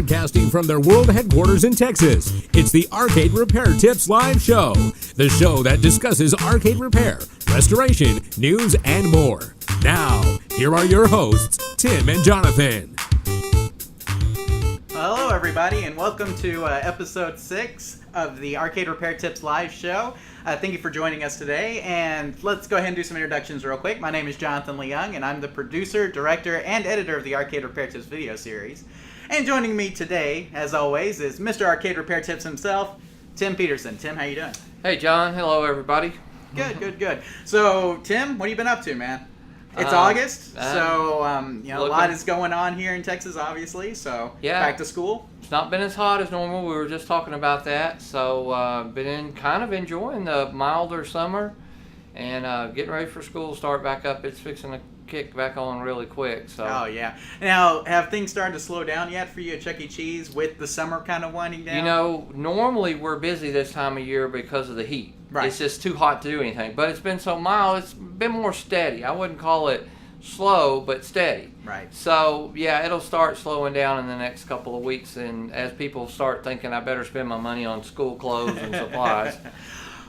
Broadcasting from their world headquarters in Texas, it's the Arcade Repair Tips Live Show, the show that discusses arcade repair, restoration, news, and more. Now, here are your hosts, Tim and Jonathan. Hello, everybody, and welcome to episode 6 of the Arcade Repair Tips Live Show. Thank you for joining us today, and let's go ahead and do some introductions real quick. My name is Jonathan Leung, and I'm the producer, director, and editor of the Arcade Repair Tips video series. And joining me today, as always, is Mr. Arcade Repair Tips himself, Tim Peterson. Tim, how you doing? Hey, John. Hello, everybody. Good. So, Tim, what have you been up to, man? It's August, so a lot is going on here in Texas, obviously. So back to school. It's not been as hot as normal. We were just talking about that. So been kind of enjoying the milder summer and getting ready for school to start back up. It's fixing to kick back on really quick. So. Oh yeah. Now, have things started to slow down yet for you at Chuck E. Cheese with the summer kind of winding down? You know, normally we're busy this time of year because of the heat. Right. It's just too hot to do anything. But it's been so mild, it's been more steady. I wouldn't call it slow, but steady. Right. So, yeah, it'll start slowing down in the next couple of weeks. And as people start thinking, I better spend my money on school clothes and supplies.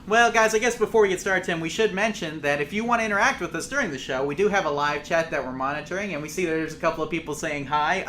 Well, guys, I guess before we get started, Tim, we should mention that if you want to interact with us during the show, we do have a live chat that we're monitoring. And we see there's a couple of people saying hi.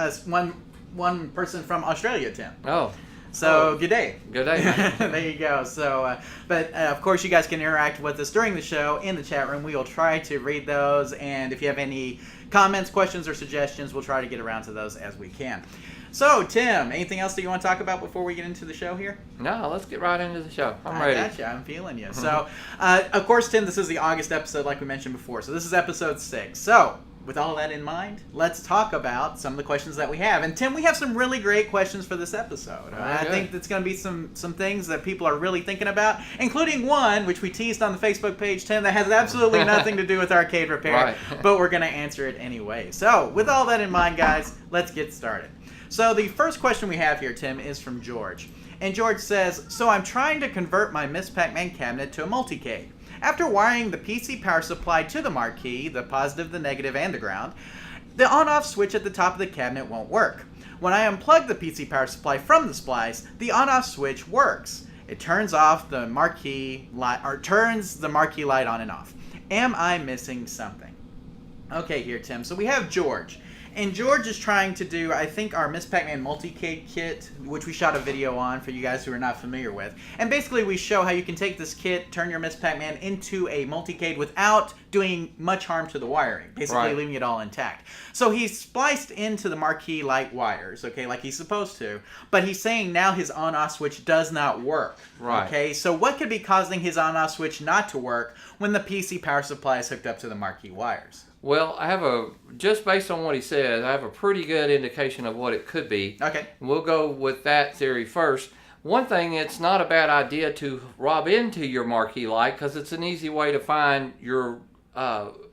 One person from Australia, Tim. Oh. So, good day. Good day, man. There you go. So, but of course, you guys can interact with us during the show in the chat room. We will try to read those, and if you have any comments, questions, or suggestions, we'll try to get around to those as we can. So, Tim, anything else that you want to talk about before we get into the show here? No, let's get right into the show. I'm ready. I gotcha. I'm feeling you. So, of course, Tim, this is the August episode, like we mentioned before. So, this is episode 6. So, with all that in mind, let's talk about some of the questions that we have. And Tim, we have some really great questions for this episode. I think that's going to be some things that people are really thinking about, including one, which we teased on the Facebook page, Tim, that has absolutely nothing to do with arcade repair, right. But we're going to answer it anyway. So, with all that in mind, guys, let's get started. So, the first question we have here, Tim, is from George. And George says, so I'm trying to convert my Miss Pac-Man cabinet to a multicade. After wiring the PC power supply to the marquee, the positive, the negative, and the ground, the on-off switch at the top of the cabinet won't work. When I unplug the PC power supply from the splice, the on-off switch works. It turns off the marquee light, or turns the marquee light on and off. Am I missing something? Okay, here, Tim. So we have George. And George is trying to do, I think, our Miss Pac-Man multi-cade kit, which we shot a video on for you guys who are not familiar with. And basically, we show how you can take this kit, turn your Miss Pac-Man into a multi-cade without doing much harm to the wiring, basically leaving it all intact. So he's spliced into the marquee light wires, okay, like he's supposed to. But he's saying now his on-off switch does not work. Right. Okay, so what could be causing his on-off switch not to work when the PC power supply is hooked up to the marquee wires? Well, just based on what he says, I have a pretty good indication of what it could be. Okay. We'll go with that theory first. One thing, it's not a bad idea to rob into your marquee light because it's an easy way to find your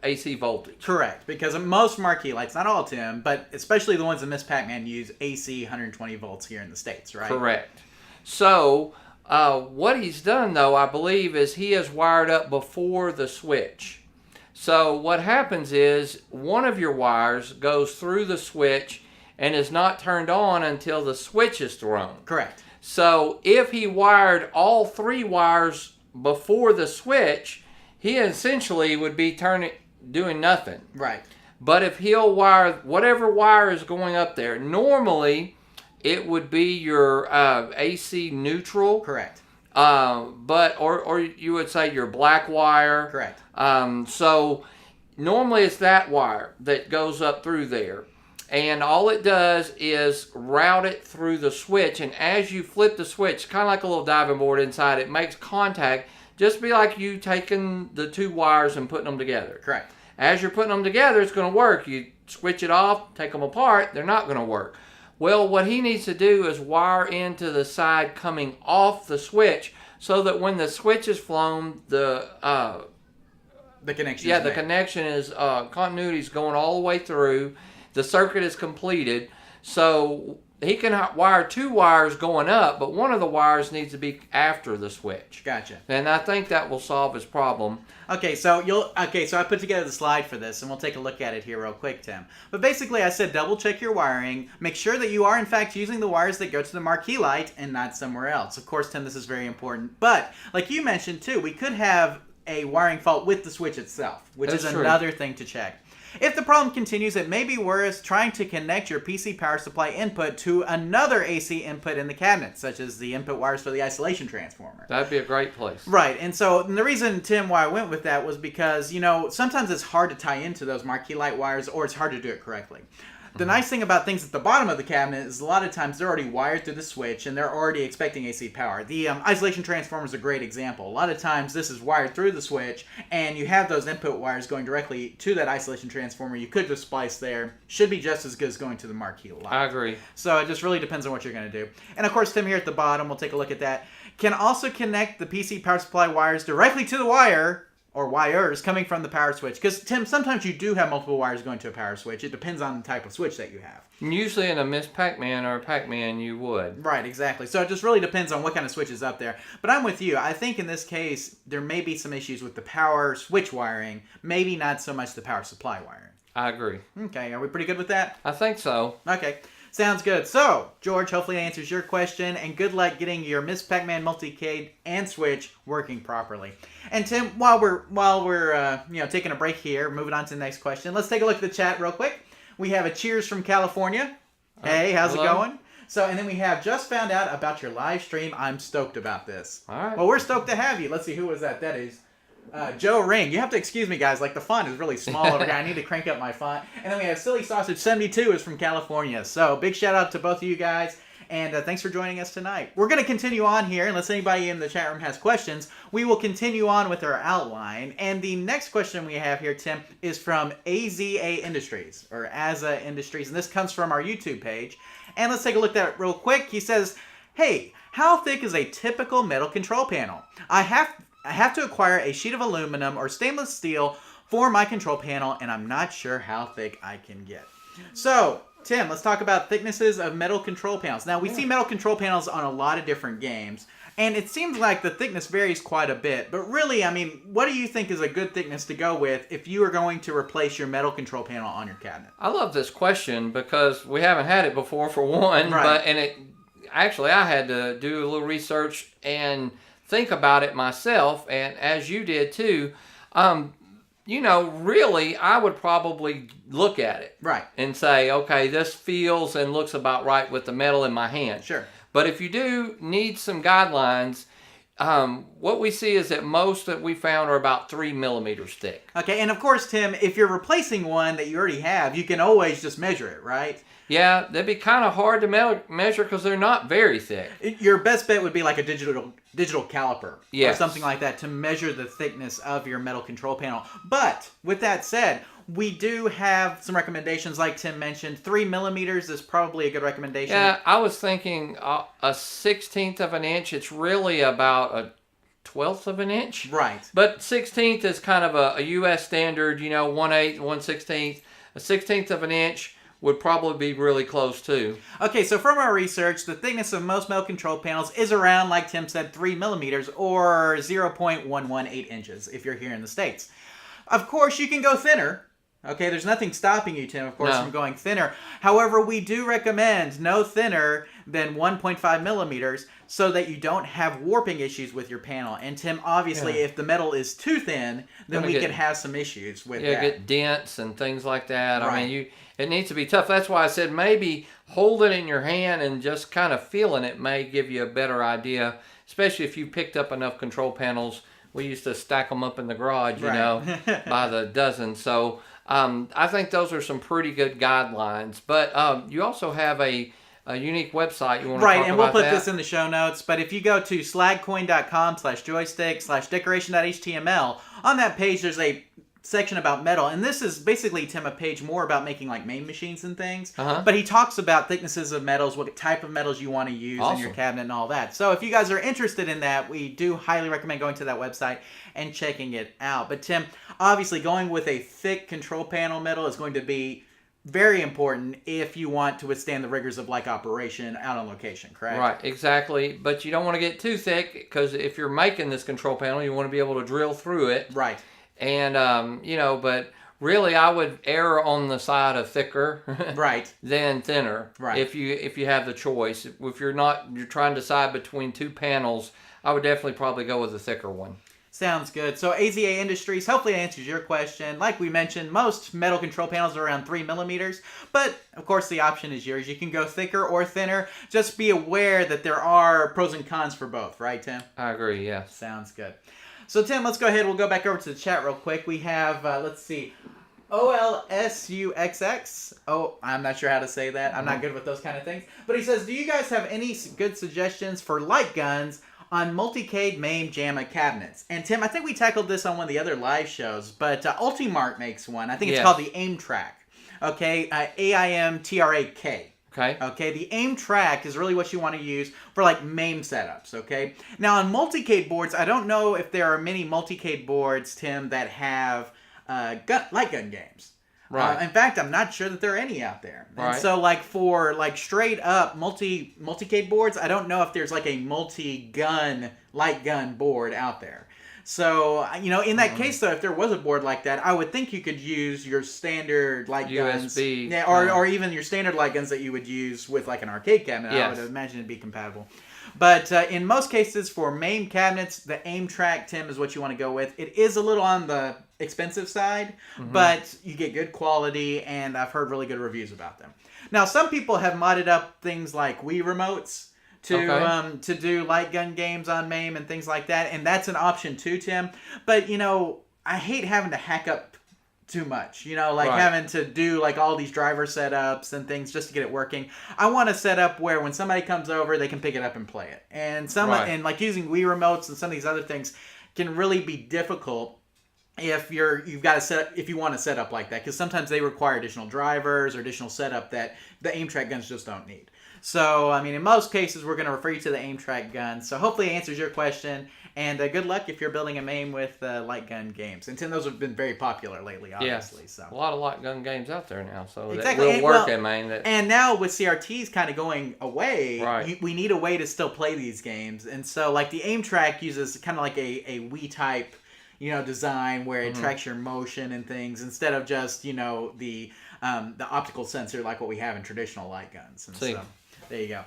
AC voltage. Correct, because most marquee lights, not all, Tim, but especially the ones that Miss Pac-Man use AC 120 volts here in the States, right? Correct. So, what he's done, though, I believe, is he has wired up before the switch. So what happens is one of your wires goes through the switch and is not turned on until the switch is thrown. Correct. So if he wired all 3 wires before the switch, he essentially would be doing nothing. Right. But if he'll wire whatever wire is going up there, normally it would be your AC neutral. Correct. Or you would say your black wire. Correct. So normally it's that wire that goes up through there. And all it does is route it through the switch. And as you flip the switch, kind of like a little diving board inside, it makes contact. Just be like you taking the 2 wires and putting them together. Correct. As you're putting them together, it's going to work. You switch it off, take them apart, they're not going to work. Well, what he needs to do is wire into the side coming off the switch so that when the switch is flown, the connection. the connection is continuity is going all the way through. The circuit is completed. So he can wire 2 wires going up, but one of the wires needs to be after the switch. Gotcha. And I think that will solve his problem. Okay, so I put together the slide for this, and we'll take a look at it here real quick, Tim. But basically, I said double check your wiring, make sure that you are in fact using the wires that go to the marquee light and not somewhere else. Of course, Tim, this is very important. But like you mentioned too, we could have a wiring fault with the switch itself, which That's is true. another thing to check. If the problem continues, it may be worth trying to connect your PC power supply input to another AC input in the cabinet, such as the input wires for the isolation transformer. That'd be a great place. Right, and the reason, Tim, why I went with that was because, sometimes it's hard to tie into those marquee light wires, or it's hard to do it correctly. The nice thing about things at the bottom of the cabinet is a lot of times they're already wired through the switch and they're already expecting AC power. The isolation transformer is a great example. A lot of times this is wired through the switch and you have those input wires going directly to that isolation transformer. You could just splice there. Should be just as good as going to the marquee light. I agree. So it just really depends on what you're going to do. And of course, Tim, here at the bottom, we'll take a look at that. Can also connect the PC power supply wires directly to the wire or wires coming from the power switch. Because, Tim, sometimes you do have multiple wires going to a power switch. It depends on the type of switch that you have. Usually in a Miss Pac-Man or a Pac-Man, you would. Right, exactly. So it just really depends on what kind of switch is up there. But I'm with you. I think in this case, there may be some issues with the power switch wiring. Maybe not so much the power supply wiring. I agree. Okay, are we pretty good with that? I think so. Okay. Sounds good. So, George, hopefully that answers your question, and good luck getting your Miss Pac-Man multicade and switch working properly. And Tim, while we're taking a break here, moving on to the next question, let's take a look at the chat real quick. We have a cheers from California. Hey, how's hello. it going? So, and then we have just found out about your live stream. I'm stoked about this. All right. Well, we're stoked to have you. Let's see, who was that? That is Joe Ring. You have to excuse me, guys. Like, the font is really small over here. I need to crank up my font. And then we have Silly Sausage 72 is from California. So, big shout out to both of you guys. And thanks for joining us tonight. We're going to continue on here. Unless anybody in the chat room has questions, we will continue on with our outline. And the next question we have here, Tim, is from AZA Industries, or AZA Industries. And this comes from our YouTube page. And let's take a look at it real quick. He says, hey, how thick is a typical metal control panel? I have to acquire a sheet of aluminum or stainless steel for my control panel, and I'm not sure how thick I can get. So, Tim, let's talk about thicknesses of metal control panels. Now, we see metal control panels on a lot of different games, and it seems like the thickness varies quite a bit. But really, I mean, what do you think is a good thickness to go with if you are going to replace your metal control panel on your cabinet? I love this question because we haven't had it before, for one. Right. Actually, I had to do a little research and think about it myself, and as you did too. Really, I would probably look at it. Right. And say, okay, this feels and looks about right with the metal in my hand. Sure. But if you do need some guidelines, what we see is that most that we found are about 3 millimeters thick. Okay, and of course, Tim, if you're replacing one that you already have, you can always just measure it, right? Yeah, they'd be kind of hard to measure because they're not very thick. Your best bet would be like a digital caliper or Yes. something like that to measure the thickness of your metal control panel. But with that said, we do have some recommendations, like Tim mentioned. 3 millimeters is probably a good recommendation. Yeah, I was thinking a 1/16 of an inch. It's really about a 1/12 of an inch. Right. But 1/16 is kind of a U.S. standard, 1/8, 1/16. A 1/16 of an inch would probably be really close too. Okay, so from our research, the thickness of most metal control panels is around, like Tim said, 3 millimeters or 0.118 inches if you're here in the States. Of course, you can go thinner. Okay, there's nothing stopping you, Tim, of course, No. from going thinner. However, we do recommend no thinner than 1.5 millimeters so that you don't have warping issues with your panel. And Tim, obviously, if the metal is too thin, then we can have some issues with that. Get dents and things like that. Right. I mean, it needs to be tough. That's why I said maybe hold it in your hand and just kind of feeling it may give you a better idea, especially if you picked up enough control panels. We used to stack them up in the garage, by the dozen. So I think those are some pretty good guidelines. But you also have a unique website you want to talk about. Right, and we'll put this in the show notes. But if you go to slagcoin.com/joystick/decoration.html, on that page there's a section about metal, and this is basically, Tim, a page more about making like main machines and things. But he talks about thicknesses of metals, what type of metals you want to use in your cabinet and all that. So if you guys are interested in that, we do highly recommend going to that website and checking it out. But Tim, obviously going with a thick control panel metal is going to be very important if you want to withstand the rigors of like operation out on location, correct? Right, exactly. But you don't want to get too thick because if you're making this control panel, you want to be able to drill through it. Right. And, but really I would err on the side of thicker Right. than thinner. Right. If you have the choice. If you're trying to decide between two panels, I would definitely probably go with the thicker one. Sounds good. So AZA Industries, hopefully that answers your question. Like we mentioned, most metal control panels are around 3 millimeters, but of course the option is yours. You can go thicker or thinner. Just be aware that there are pros and cons for both, right, Tim? I agree, yes. Sounds good. So Tim, let's go ahead. We'll go back over to the chat real quick. We have, let's see, OLSUXX. Oh, I'm not sure how to say that. I'm not good with those kind of things. But he says, do you guys have any good suggestions for light guns on Multicade MAME JAMA cabinets? And Tim, I think we tackled this on one of the other live shows, but Ultimart makes one. I think it's called the AIM Track. Okay, AIMTRAK. Okay, the AIM Track is really what you want to use for like MAME setups, okay? Now on Multicade boards, I don't know if there are many Multicade boards, Tim, that have light gun games. Right. In fact, I'm not sure that there are any out there. And right. so like for like straight up Multicade boards, I don't know if there's like a multi-gun light gun board out there. So, in that case, though, if there was a board like that, I would think you could use your standard light guns. USB. Yeah, or even your standard light guns that you would use with like an arcade cabinet. Yes. I would imagine it'd be compatible. But in most cases, for MAME cabinets, the AIM Track, Tim, is what you want to go with. It is a little on the expensive side, but you get good quality, and I've heard really good reviews about them. Now, some people have modded up things like Wii remotes to do light gun games on MAME and things like that, and that's an option too, Tim. But I hate having to hack up too much, having to do like all these driver setups and things just to get it working. I want a setup where when somebody comes over, they can pick it up and play it. And and like using Wii remotes and some of these other things can really be difficult if you want to set up like that, because sometimes they require additional drivers or additional setup that the AIM Track guns just don't need. So, in most cases, we're going to refer you to the AIM Track gun. So, hopefully it answers your question. And good luck if you're building a MAME with light gun games. And those have been very popular lately, obviously. Yes. So a lot of light gun games out there now. So exactly. that will work in MAME. And now with CRTs kind of going away, right. We need a way to still play these games. And so, like, the AIM Track uses kind of like a Wii type design where it tracks your motion and things instead of just, the optical sensor like what we have in traditional light guns. And so there you go.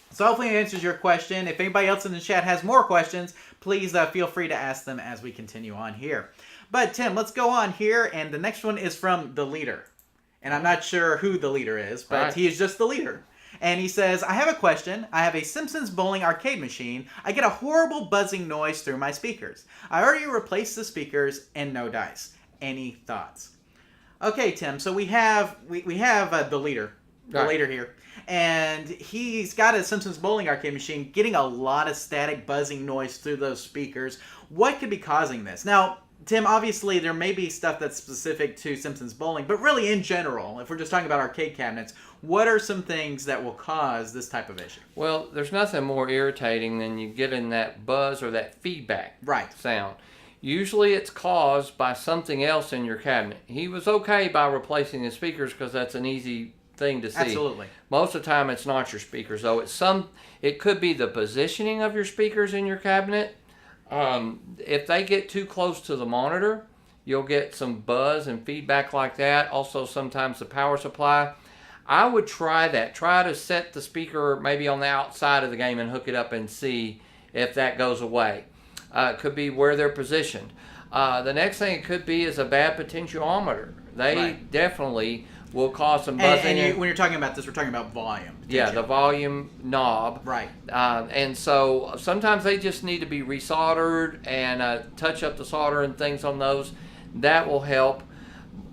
So hopefully it answers your question. If anybody else in the chat has more questions, please feel free to ask them as we continue on here. But Tim, let's go on here. And the next one is from The Leader. And I'm not sure who The Leader is, but he is just The Leader. And he says, I have a question. I have a Simpsons Bowling arcade machine. I get a horrible buzzing noise through my speakers. I already replaced the speakers and no dice. Any thoughts? Okay, Tim. So we have The Leader. The Leader here. And he's got a Simpsons Bowling arcade machine getting a lot of static buzzing noise through those speakers. What could be causing this? Now, Tim, obviously there may be stuff that's specific to Simpsons Bowling, but really in general, if we're just talking about arcade cabinets, what are some things that will cause this type of issue? Well, there's nothing more irritating than you getting that buzz or that feedback sound. Usually it's caused by something else in your cabinet. He was okay by replacing the speakers because that's an easy thing to see. Absolutely. Most of the time it's not your speakers though. It could be the positioning of your speakers in your cabinet. If they get too close to the monitor, you'll get some buzz and feedback like that. Also sometimes the power supply. I would try that. Try to set the speaker maybe on the outside of the game and hook it up and see if that goes away. It could be where they're positioned. The next thing it could be is a bad potentiometer. They definitely will cause some buzzing. And when you're talking about this, we're talking about volume. Yeah, the volume knob. Right. And so sometimes they just need to be resoldered and touch up the solder and things on those. That will help.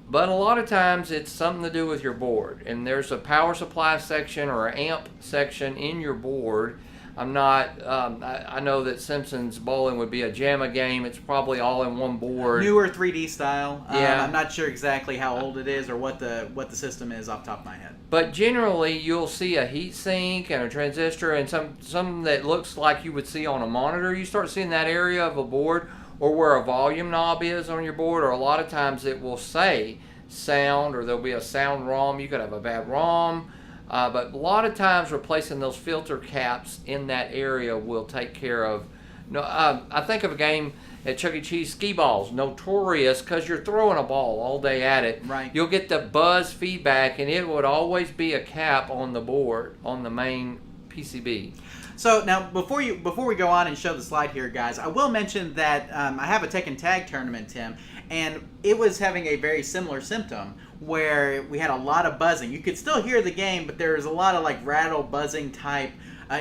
But a lot of times it's something to do with your board. And there's a power supply section or an amp section in your board. I'm not, I know that Simpsons Bowling would be a JAMA game. It's probably all in one board. Newer 3D style. Yeah. I'm not sure exactly how old it is or what the system is off the top of my head. But generally, you'll see a heat sink and a transistor and some that looks like you would see on a monitor. You start seeing that area of a board or where a volume knob is on your board, or a lot of times it will say sound, or there'll be a sound ROM. You could have a bad ROM. But a lot of times replacing those filter caps in that area will take care of. No, I think of a game at Chuck E. Cheese, skee balls, notorious because you're throwing a ball all day at it. Right. You'll get the buzz feedback, and it would always be a cap on the board on the main PCB. So now, before we go on and show the slide here, guys, I will mention that I have a Tekken Tag tournament, Tim, and it was having a very similar symptom where we had a lot of buzzing. You could still hear the game, but there was a lot of like rattle, buzzing type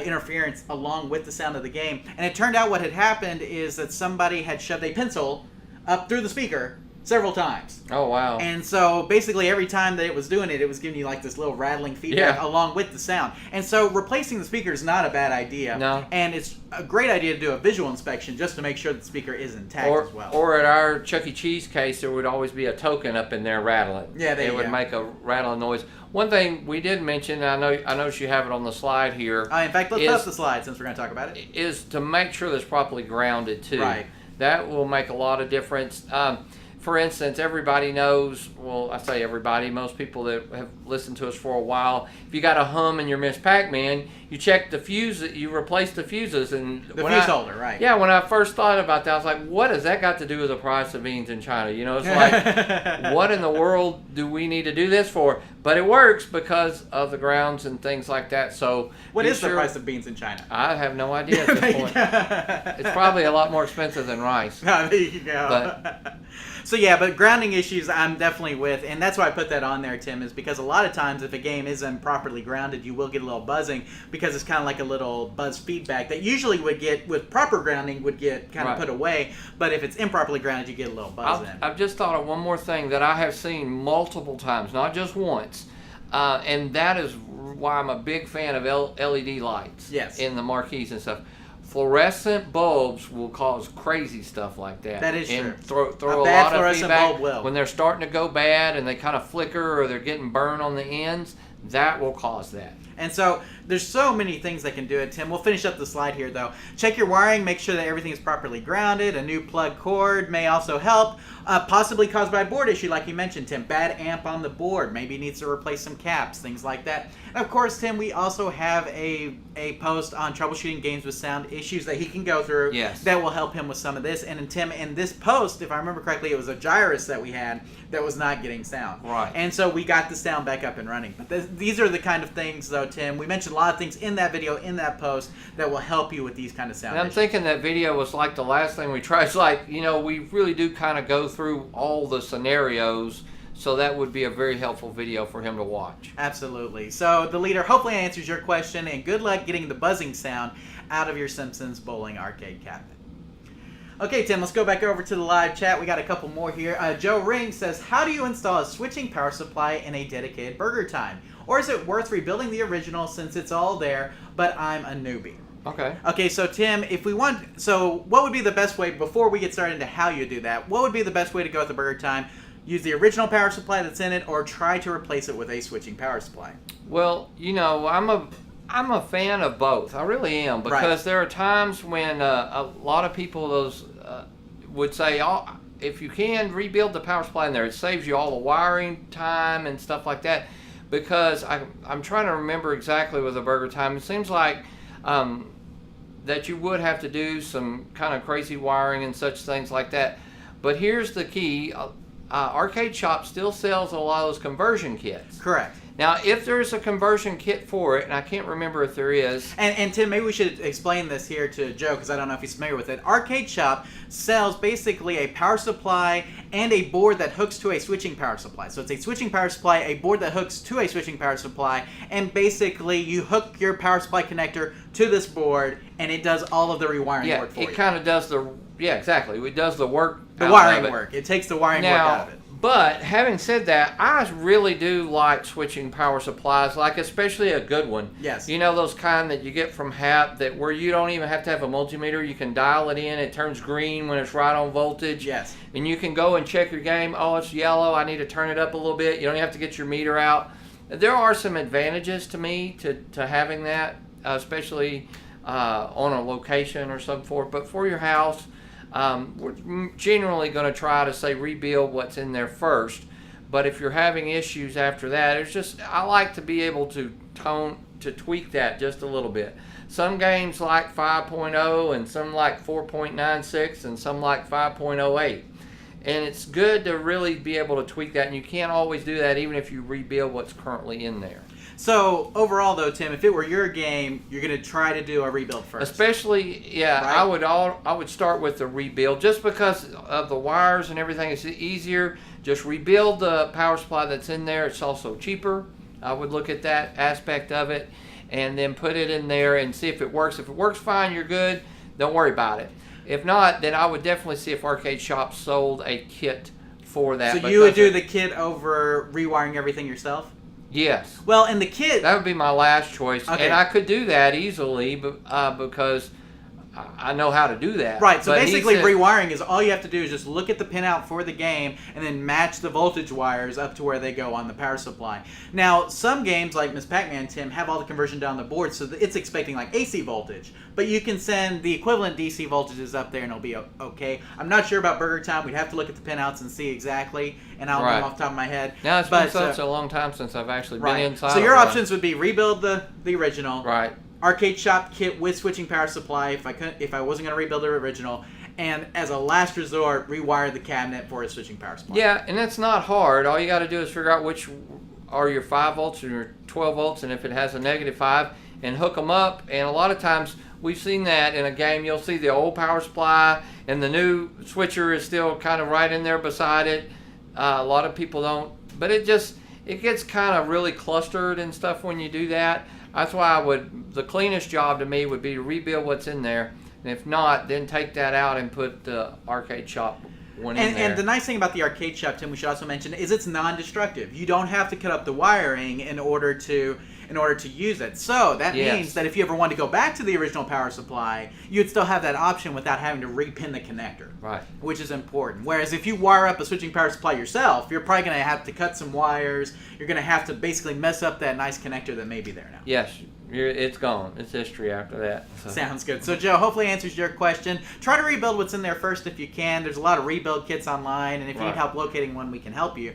interference along with the sound of the game. And it turned out what had happened is that somebody had shoved a pencil up through the speaker several times. Oh, wow. And so basically every time that it was doing it, it was giving you like this little rattling feedback along with the sound. And so replacing the speaker is not a bad idea. No. And it's a great idea to do a visual inspection just to make sure the speaker is intact as well. Or at our Chuck E. Cheese case, there would always be a token up in there rattling. Yeah, it would make a rattling noise. One thing we did mention, I noticed you have it on the slide here. In fact, let's put up the slide since we're going to talk about it. Is to make sure that it's properly grounded too. Right. That will make a lot of difference. For instance, everybody knows, well, I say everybody, most people that have listened to us for a while, if you got a hum in your Miss Pac-Man, you check the fuse, you replace the fuses. And the fuse holder, right. Yeah, when I first thought about that, I was like, what has that got to do with the price of beans in China? You know, it's like, what in the world do we need to do this for? But it works because of the grounds and things like that. So, what is the price of beans in China? I have no idea at this point. It's probably a lot more expensive than rice. There you go. But, so yeah, but grounding issues I'm definitely with, and that's why I put that on there, Tim, is because a lot of times if a game isn't properly grounded, you will get a little buzzing because it's kind of like a little buzz feedback that usually would get, with proper grounding, would get kind of put away, but if it's improperly grounded, you get a little buzz in. I've just thought of one more thing that I have seen multiple times, not just once, and that is why I'm a big fan of LED lights in the marquees and stuff. Fluorescent bulbs will cause crazy stuff like that. That is and true. Throw a lot of feedback when they're starting to go bad and they kind of flicker or they're getting burned on the ends. That will cause that. And so there's so many things that can do it, Tim. We'll finish up the slide here, though. Check your wiring. Make sure that everything is properly grounded. A new plug cord may also help. Possibly caused by a board issue, like you mentioned, Tim. Bad amp on the board. Maybe needs to replace some caps, things like that. And, of course, Tim, we also have a post on troubleshooting games with sound issues that he can go through that will help him with some of this. And, Tim, in this post, if I remember correctly, it was a gyrus that we had that was not getting sound. Right. And so we got the sound back up and running. But these are the kind of things, though, Tim. We mentioned a lot of things in that video, in that post, that will help you with these kind of sound issues. I'm thinking that video was like the last thing we tried. It's like, you know, we really do kind of go through all the scenarios, so that would be a very helpful video for him to watch. Absolutely. So the leader hopefully answers your question, and good luck getting the buzzing sound out of your Simpsons Bowling arcade cabinet. Okay, Tim, let's go back over to the live chat. We got a couple more here. Joe Ring says, how do you install a switching power supply in a dedicated Burger Time? Or is it worth rebuilding the original since it's all there, but I'm a newbie? Okay, so Tim, what would be the best way, before we get started into how you do that, what would be the best way to go with the Burger Time? Use the original power supply that's in it, or try to replace it with a switching power supply? Well, you know, I'm a fan of both. I really am, because there are times when a lot of people would say, oh, if you can rebuild the power supply in there, it saves you all the wiring time and stuff like that. Because I'm trying to remember exactly with the Burger Time. It seems like that you would have to do some kind of crazy wiring and such things like that. But here's the key. Arcade Shop still sells a lot of those conversion kits. Correct. Now, if there's a conversion kit for it, and I can't remember if there is. And Tim, maybe we should explain this here to Joe, because I don't know if he's familiar with it. Arcade Shop sells basically a power supply and a board that hooks to a switching power supply. So it's a switching power supply, a board that hooks to a switching power supply, and basically you hook your power supply connector to this board, and it does all of the rewiring work for you. It kind of does exactly. It does the work. The wiring work. It takes the wiring work out of it. But having said that, I really do like switching power supplies, like especially a good one. Yes. You know, those kind that you get from HAP where you don't even have to have a multimeter. You can dial it in. It turns green when it's right on voltage. Yes. And you can go and check your game. Oh, it's yellow. I need to turn it up a little bit. You don't even have to get your meter out. There are some advantages to me to having that, especially on a location or some forth. But for your house, we're generally going to try to say rebuild what's in there first. But if you're having issues after that, it's just, I like to be able to tweak that just a little bit. Some games like 5.0 and some like 4.96 and some like 5.08. And it's good to really be able to tweak that, and you can't always do that even if you rebuild what's currently in there. So overall, though, Tim, if it were your game, you're going to try to do a rebuild first. Especially, yeah, right? I would start with the rebuild just because of the wires and everything. It's easier. Just rebuild the power supply that's in there. It's also cheaper. I would look at that aspect of it, and then put it in there and see if it works. If it works fine, you're good. Don't worry about it. If not, then I would definitely see if Arcade Shop sold a kit for that. So you would do the kit over rewiring everything yourself? Yes. Well, and the kit... That would be my last choice. Okay. And I could do that easily because I know how to do that. Right, so But basically he said, rewiring is all you have to do is just look at the pinout for the game and then match the voltage wires up to where they go on the power supply. Now, some games like Ms. Pac-Man, Tim, have all the conversion down the board, so it's expecting like AC voltage. But you can send the equivalent DC voltages up there and it'll be okay. I'm not sure about Burger Time. We'd have to look at the pinouts and see exactly, and I don't know off the top of my head. Now, it's been such a long time since I've actually been inside. So your options would be rebuild the original. Right. Arcade Shop kit with switching power supply if I wasn't going to rebuild the original, and as a last resort, rewire the cabinet for a switching power supply. Yeah, and that's not hard. All you got to do is figure out which are your 5 volts and your 12 volts, and if it has a -5, and hook them up. And a lot of times we've seen that in a game. You'll see the old power supply and the new switcher is still kind of right in there beside it. A lot of people don't, but it gets kind of really clustered and stuff when you do that. That's why the cleanest job to me would be to rebuild what's in there, and if not, then take that out and put the Arcade Shop one in there. And the nice thing about the Arcade Shop, Tim, we should also mention, is it's non-destructive. You don't have to cut up the wiring in order to use it. So that means that if you ever want to go back to the original power supply, you'd still have that option without having to repin the connector. Right. Which is important. Whereas if you wire up a switching power supply yourself, you're probably going to have to cut some wires. You're going to have to basically mess up that nice connector that may be there now. Yes. It's gone. It's history after that. So. Sounds good. So, Joe, hopefully answers your question. Try to rebuild what's in there first if you can. There's a lot of rebuild kits online, and if you need help locating one, we can help you.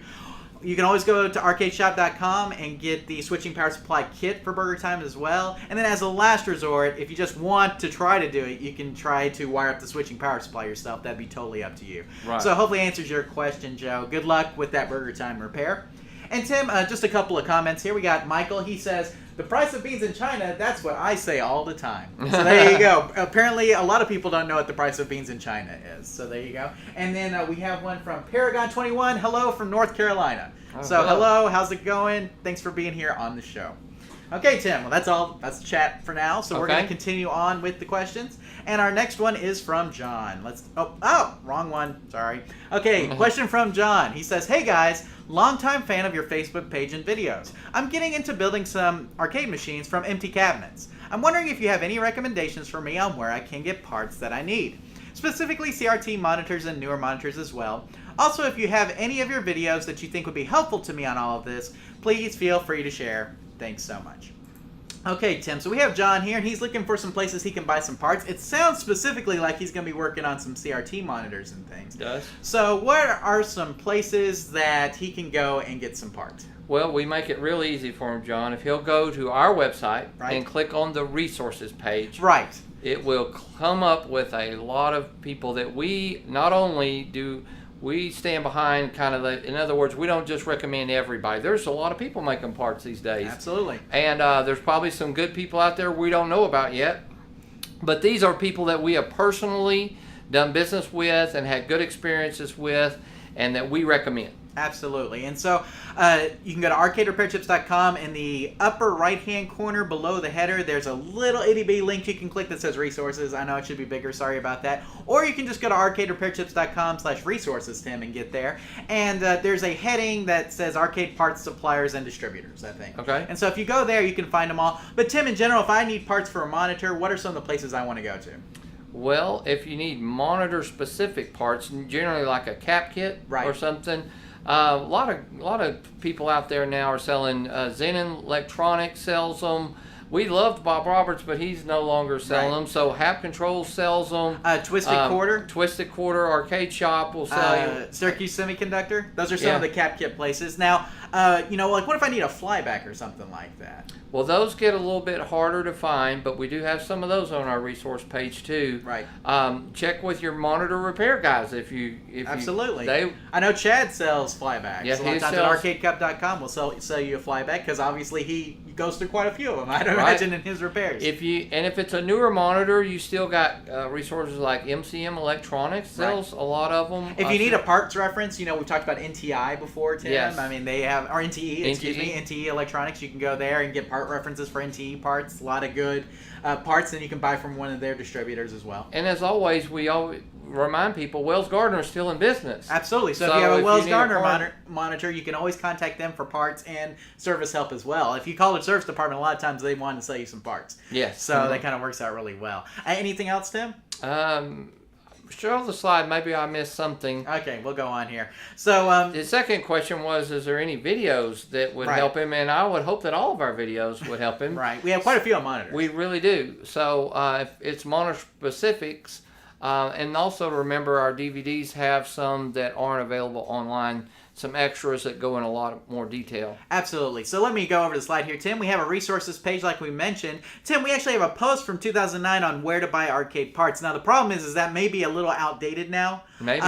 You can always go to arcadeshop.com and get the switching power supply kit for Burger Time as well. And then as a last resort, if you just want to try to do it, you can try to wire up the switching power supply yourself. That'd be totally up to you. Right. So hopefully answers your question, Joe. Good luck with that Burger Time repair. And Tim, just a couple of comments here. We got Michael. He says, the price of beans in China, that's what I say all the time. So there you go. Apparently, a lot of people don't know what the price of beans in China is. So there you go. And then we have one from Paragon21. Hello from North Carolina. Hello. How's it going? Thanks for being here on the show. Okay, Tim. Well, that's all. That's chat for now. So we're going to continue on with the questions. And our next one is from John. Wrong one. Sorry. Okay, question from John. He says, hey, guys. Longtime fan of your Facebook page and videos. I'm getting into building some arcade machines from empty cabinets. I'm wondering if you have any recommendations for me on where I can get parts that I need. Specifically CRT monitors and newer monitors as well. Also, if you have any of your videos that you think would be helpful to me on all of this, please feel free to share. Thanks so much. Okay, Tim, so we have John here, and he's looking for some places he can buy some parts. It sounds specifically like he's going to be working on some CRT monitors and things. It does. So what are some places that he can go and get some parts? Well, we make it real easy for him, John. If he'll go to our website and click on the resources page, it will come up with a lot of people that we not only do... We stand behind in other words, we don't just recommend everybody. There's a lot of people making parts these days. Absolutely. And there's probably some good people out there we don't know about yet. But these are people that we have personally done business with and had good experiences with and that we recommend. Absolutely. And so you can go to arcaderepairtips.com. In the upper right-hand corner below the header, there's a little itty-bitty link you can click that says resources. I know it should be bigger. Sorry about that. Or you can just go to arcaderepairtips.com/resources, Tim, and get there. And there's a heading that says arcade parts suppliers and distributors, I think. Okay. And so if you go there, you can find them all. But Tim, in general, if I need parts for a monitor, what are some of the places I want to go to? Well, if you need monitor-specific parts, generally like a cap kit or something, a lot of people out there now are selling. Zenon Electronics sells them. We loved Bob Roberts, but he's no longer selling Right. them. So Hap Control sells them. Twisted Quarter. Twisted Quarter Arcade Shop will sell you. Syracuse Semiconductor. Those are some Yeah. of the cap kit places. Now, like what if I need a flyback or something like that? Well, those get a little bit harder to find, but we do have some of those on our resource page too. Right. Check with your monitor repair guys if Absolutely. They I know Chad sells flybacks. Yeah, a lot he of times sells- at arcadecup.com will sell you a flyback because obviously he goes through quite a few of them. I'd Right. imagine in his repairs. if it's a newer monitor, you still got resources like MCM Electronics sells a lot of them. If you need a parts reference, we've talked about NTI before, Tim. Yes. I mean, they have, or NTE, excuse me, NTE. NTE Electronics. You can go there and get part references for NTE parts. A lot of good parts that you can buy from one of their distributors as well. And as always, we always remind people Wells Gardner is still in business. Absolutely. So if So you have if a you Wells need a Gardner part- monitor, you can always contact them for parts and service help as well. If you call the service department, a lot of times they want to sell you some parts. Yes. So that kind of works out really well. Anything else, Tim? Show the slide. Maybe I missed something. Okay, we'll go on here. So, The second question was, is there any videos that would Right. help him? And I would hope that all of our videos would help him. right, we have quite a few on monitors. We really do. So if it's monitor specifics, and also remember our DVDs have some that aren't available online, some extras that go in a lot more detail. Absolutely. So let me go over the slide here, Tim. We have a resources page like we mentioned. Tim, we actually have a post from 2009 on where to buy arcade parts. Now, the problem is that may be a little outdated now. Maybe.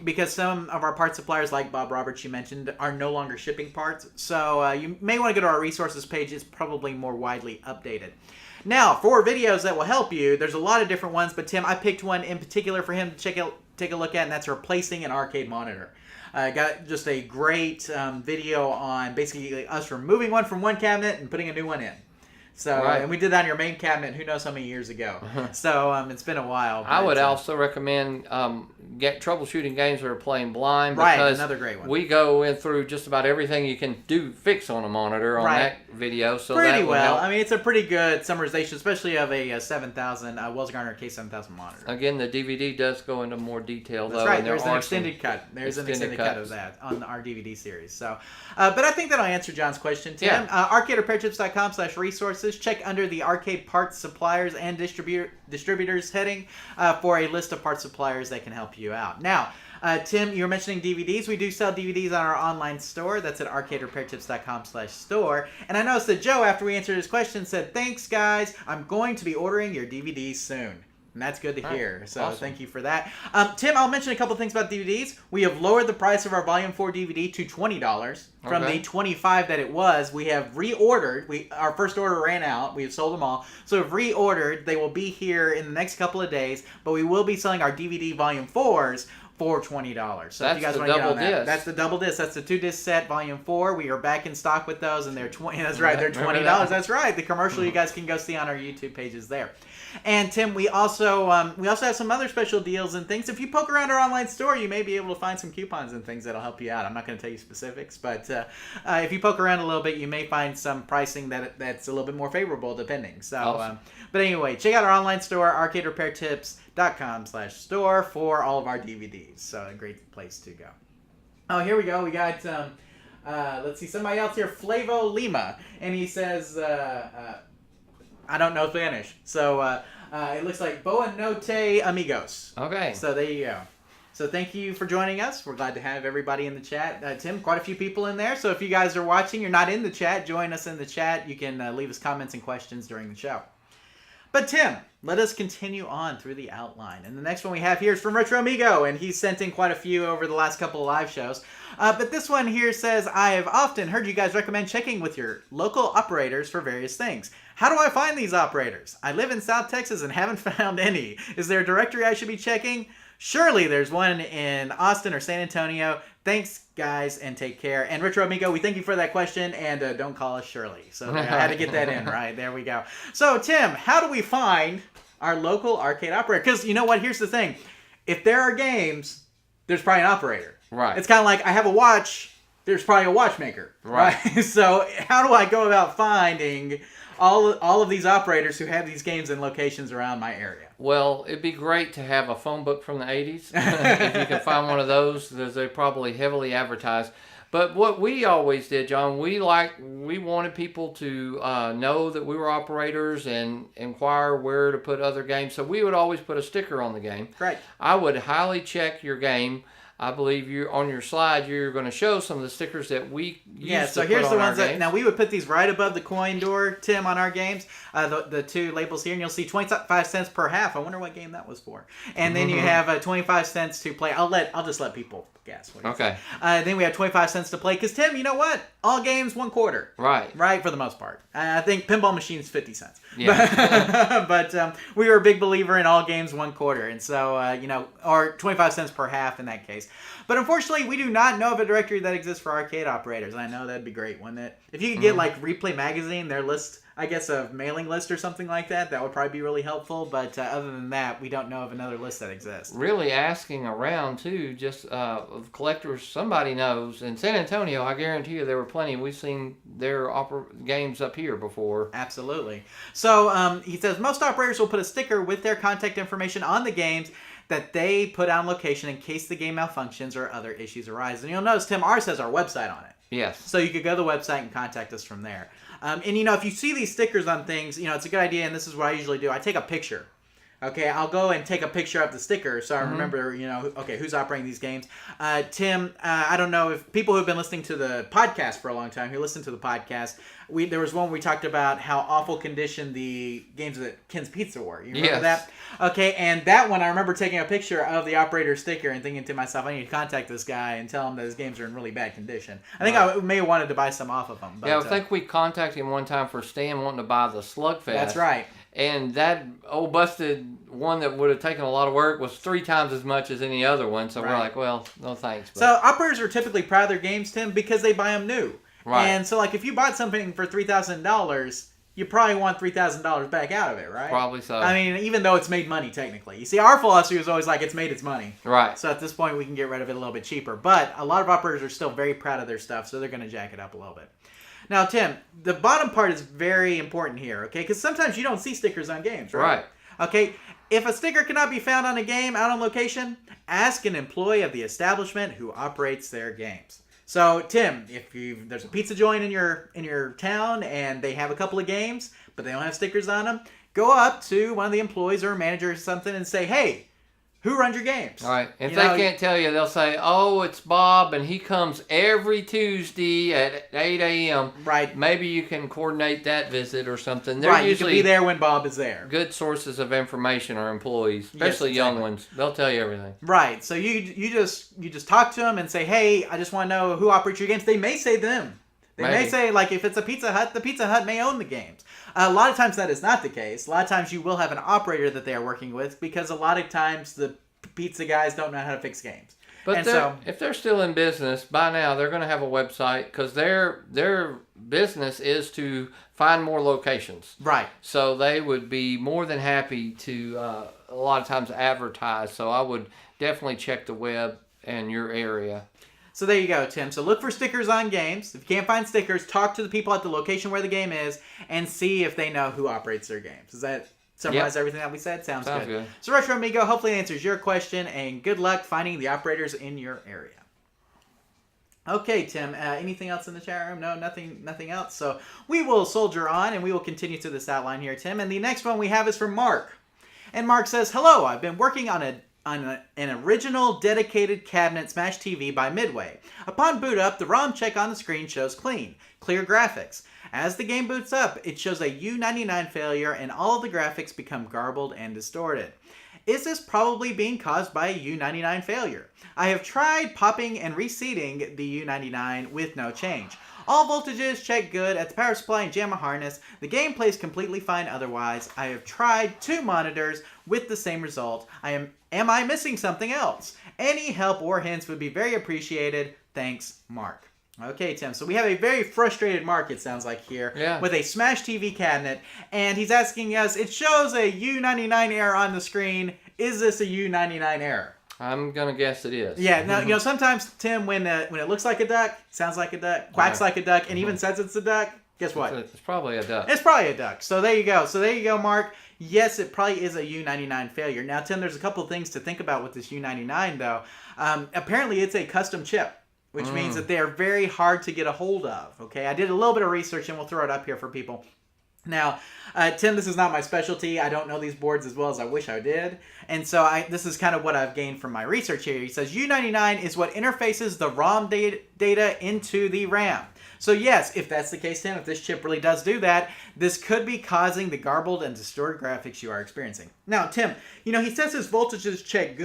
Because some of our part suppliers, like Bob Roberts you mentioned, are no longer shipping parts. So you may want to go to our resources page. It's probably more widely updated. Now, for videos that will help you, there's a lot of different ones, but Tim, I picked one in particular for him to take a look at, and that's replacing an arcade monitor. Got just a great video on basically us removing one from one cabinet and putting a new one in. So, Right. and we did that on your main cabinet, who knows how many years ago. So, it's been a while. I but, would also recommend get troubleshooting games that are playing blind. Right, Because another great one. We go in through just about everything you can fix on a monitor on Right. that video. So pretty that will well. help. I mean, it's a pretty good summarization, especially of a 7000 Wells Gardner K7000 monitor. Again, the DVD does go into more detail, That's though. right. and there There's an are extended some cut. There's an extended extended cut cuts. of that on our DVD series. So, but I think that'll answer John's question, Tim. Yeah. ArcadeRepairTips.com/resources. Check under the arcade parts suppliers and distributors heading for a list of parts suppliers that can help you out. Now, Tim, you were mentioning DVDs. We do sell DVDs on our online store. That's at arcaderepairtips.com/store. And I noticed that Joe, after we answered his question, said, "Thanks, guys. I'm going to be ordering your DVDs soon." And that's good to hear. So Awesome. thank you for that. Tim, I'll mention a couple things about DVDs. We have lowered the price of our Volume 4 DVD to $20 from Okay. the $25 that it was. We have reordered. Our first order ran out. We have sold them all. So we've reordered. They will be here in the next couple of days. But we will be selling our DVD Volume 4s for $20. So if That's you guys the want to get on double that, disc. that's the double disc. That's the 2-disc set, Volume 4. We are back in stock with those, and they're 20. That's right, they're Remember $20. that? That's right. The commercial you guys can go see on our YouTube pages there. And Tim, we also have some other special deals and things. If you poke around our online store, you may be able to find some coupons and things that'll help you out. I'm not going to tell you specifics, but if you poke around a little bit, you may find some pricing that's a little bit more favorable, depending. So, Awesome. but anyway, check out our online store, arcaderepairtips.com/store for all of our DVDs. So a great place to go. Oh, here we go. We got let's see, somebody else here, Flavo Lima, and he says. I don't know Spanish. So it looks like Boa Note Amigos. Okay. So there you go. So thank you for joining us. We're glad to have everybody in the chat. Tim, quite a few people in there. So if you guys are watching, you're not in the chat, join us in the chat. You can leave us comments and questions during the show. But Tim, let us continue on through the outline. And the next one we have here is from Retro Amigo, and he's sent in quite a few over the last couple of live shows. But this one here says, I have often heard you guys recommend checking with your local operators for various things. How do I find these operators? I live in South Texas and haven't found any. Is there a directory I should be checking? Surely there's one in Austin or San Antonio. Thanks, guys, and take care. And Retro Amigo, we thank you for that question, and don't call us Shirley. So I had to get that in, right? There we go. So, Tim, how do we find our local arcade operator? Because you know what? Here's the thing. If there are games, there's probably an operator. Right. It's kind of like I have a watch, there's probably a watchmaker. Right. So how do I go about finding all of these operators who have these games in locations around my area? Well, it'd be great to have a phone book from the 80s. If you can find one of those, they're probably heavily advertised. But what we always did, John, we wanted people to know that we were operators and inquire where to put other games. So we would always put a sticker on the game. Right. I would highly check your game. I believe you on your slide you're going to show some of the stickers that we use so to here's put the on ones our that games. now we would put these right above the coin door, Tim, on our games. The two labels here, and you'll see 25 cents per half. I wonder what game that was for. And then you have 25 cents to play. I'll just let people guess. Okay. Then we have 25 cents to play because Tim, you know what? All games 1 quarter. Right. For the most part. I think Pinball Machine is 50 cents. Yeah. But we were a big believer in all games 1 quarter, and so or 25 cents per half in that case. But unfortunately, we do not know of a directory that exists for arcade operators. And I know that'd be great, wouldn't it? If you could get like Replay Magazine, their list, I guess a mailing list or something like that, that would probably be really helpful. But other than that, we don't know of another list that exists. Really asking around too, just of collectors, somebody knows. In San Antonio, I guarantee you there were plenty. We've seen their games up here before. Absolutely. So he says most operators will put a sticker with their contact information on the games that they put on location in case the game malfunctions or other issues arise. And you'll notice, Tim, ours has our website on it. Yes. So you could go to the website and contact us from there. And, if you see these stickers on things, it's a good idea, and this is what I usually do. I take a picture. Okay, I'll go and take a picture of the sticker so I remember, who's operating these games. Tim, I don't know if people who've been listening to the podcast for a long time, who listen to the podcast, there was one where we talked about how awful condition the games at Ken's Pizza were. You remember that? Okay, and that one, I remember taking a picture of the operator sticker and thinking to myself, I need to contact this guy and tell him that his games are in really bad condition. I think I may have wanted to buy some off of him. But, I think we contacted him one time for Stan wanting to buy the Slugfest. That's right. And that old busted one that would have taken a lot of work was 3 times as much as any other one. So we're like, well, no thanks. But. So operators are typically proud of their games, Tim, because they buy them new. Right. And so, if you bought something for $3,000, you probably want $3,000 back out of it, right? Probably so. I mean, even though it's made money, technically. You see, our philosophy was always like, it's made its money. Right. So at this point, we can get rid of it a little bit cheaper. But a lot of operators are still very proud of their stuff, so they're going to jack it up a little bit. Now, Tim, the bottom part is very important here, okay? Because sometimes you don't see stickers on games, right? Right. Okay, if a sticker cannot be found on a game out on location, ask an employee of the establishment who operates their games. So, Tim, if there's a pizza joint in your town and they have a couple of games, but they don't have stickers on them, go up to one of the employees or a manager or something and say, hey, who runs your games? All right. If they can't tell you, they'll say, oh, it's Bob, and he comes every Tuesday at 8 a.m. Right. Maybe you can coordinate that visit or something. They're Right, usually you can be there when Bob is there. good sources of information are employees, especially young ones. They'll tell you everything. Right. So you just talk to them and say, hey, I just want to know who operates your games. They may say them. They may say, if it's a Pizza Hut, the Pizza Hut may own the games. A lot of times that is not the case. A lot of times you will have an operator that they are working with because a lot of times the pizza guys don't know how to fix games. But if they're still in business, by now they're going to have a website because their business is to find more locations. Right. So they would be more than happy to, a lot of times, advertise. So I would definitely check the web and your area. So there you go, Tim. So look for stickers on games. If you can't find stickers, talk to the people at the location where the game is and see if they know who operates their games. Does that summarize everything that we said? Sounds good. So Retro Amigo, hopefully it answers your question, and good luck finding the operators in your area. Okay, Tim, anything else in the chat room? No, nothing else. So we will soldier on, and we will continue through this outline here, Tim. And the next one we have is from Mark. And Mark says, hello, I've been working on an original dedicated cabinet Smash TV by Midway. Upon boot up, the ROM check on the screen shows clear graphics. As the game boots up, it shows a U99 failure and all of the graphics become garbled and distorted. Is this probably being caused by a U99 failure? I have tried popping and reseating the U99 with no change. All voltages check good at the power supply and JAMA harness. The game plays completely fine otherwise. I have tried 2 monitors with the same result. Am I missing something else? Any help or hints would be very appreciated. Thanks, Mark. Okay, Tim, so we have a very frustrated Mark, it sounds like here, with a Smash TV cabinet, and he's asking us, it shows a U99 error on the screen. Is this a U99 error? I'm going to guess it is. Yeah, now, sometimes, Tim, when it looks like a duck, sounds like a duck, quacks like a duck, and even says it's a duck, guess what? It's probably a duck. It's probably a duck. So there you go, Mark. Yes, it probably is a U99 failure. Now, Tim, there's a couple of things to think about with this U99, though. Apparently, it's a custom chip. which means that they are very hard to get a hold of. Okay, I did a little bit of research, and we'll throw it up here for people. Now, Tim, this is not my specialty. I don't know these boards as well as I wish I did. And so this is kind of what I've gained from my research here. He says U99 is what interfaces the ROM data into the RAM. So yes, if that's the case, Tim, if this chip really does do that, this could be causing the garbled and distorted graphics you are experiencing. Now, Tim, he says his voltages check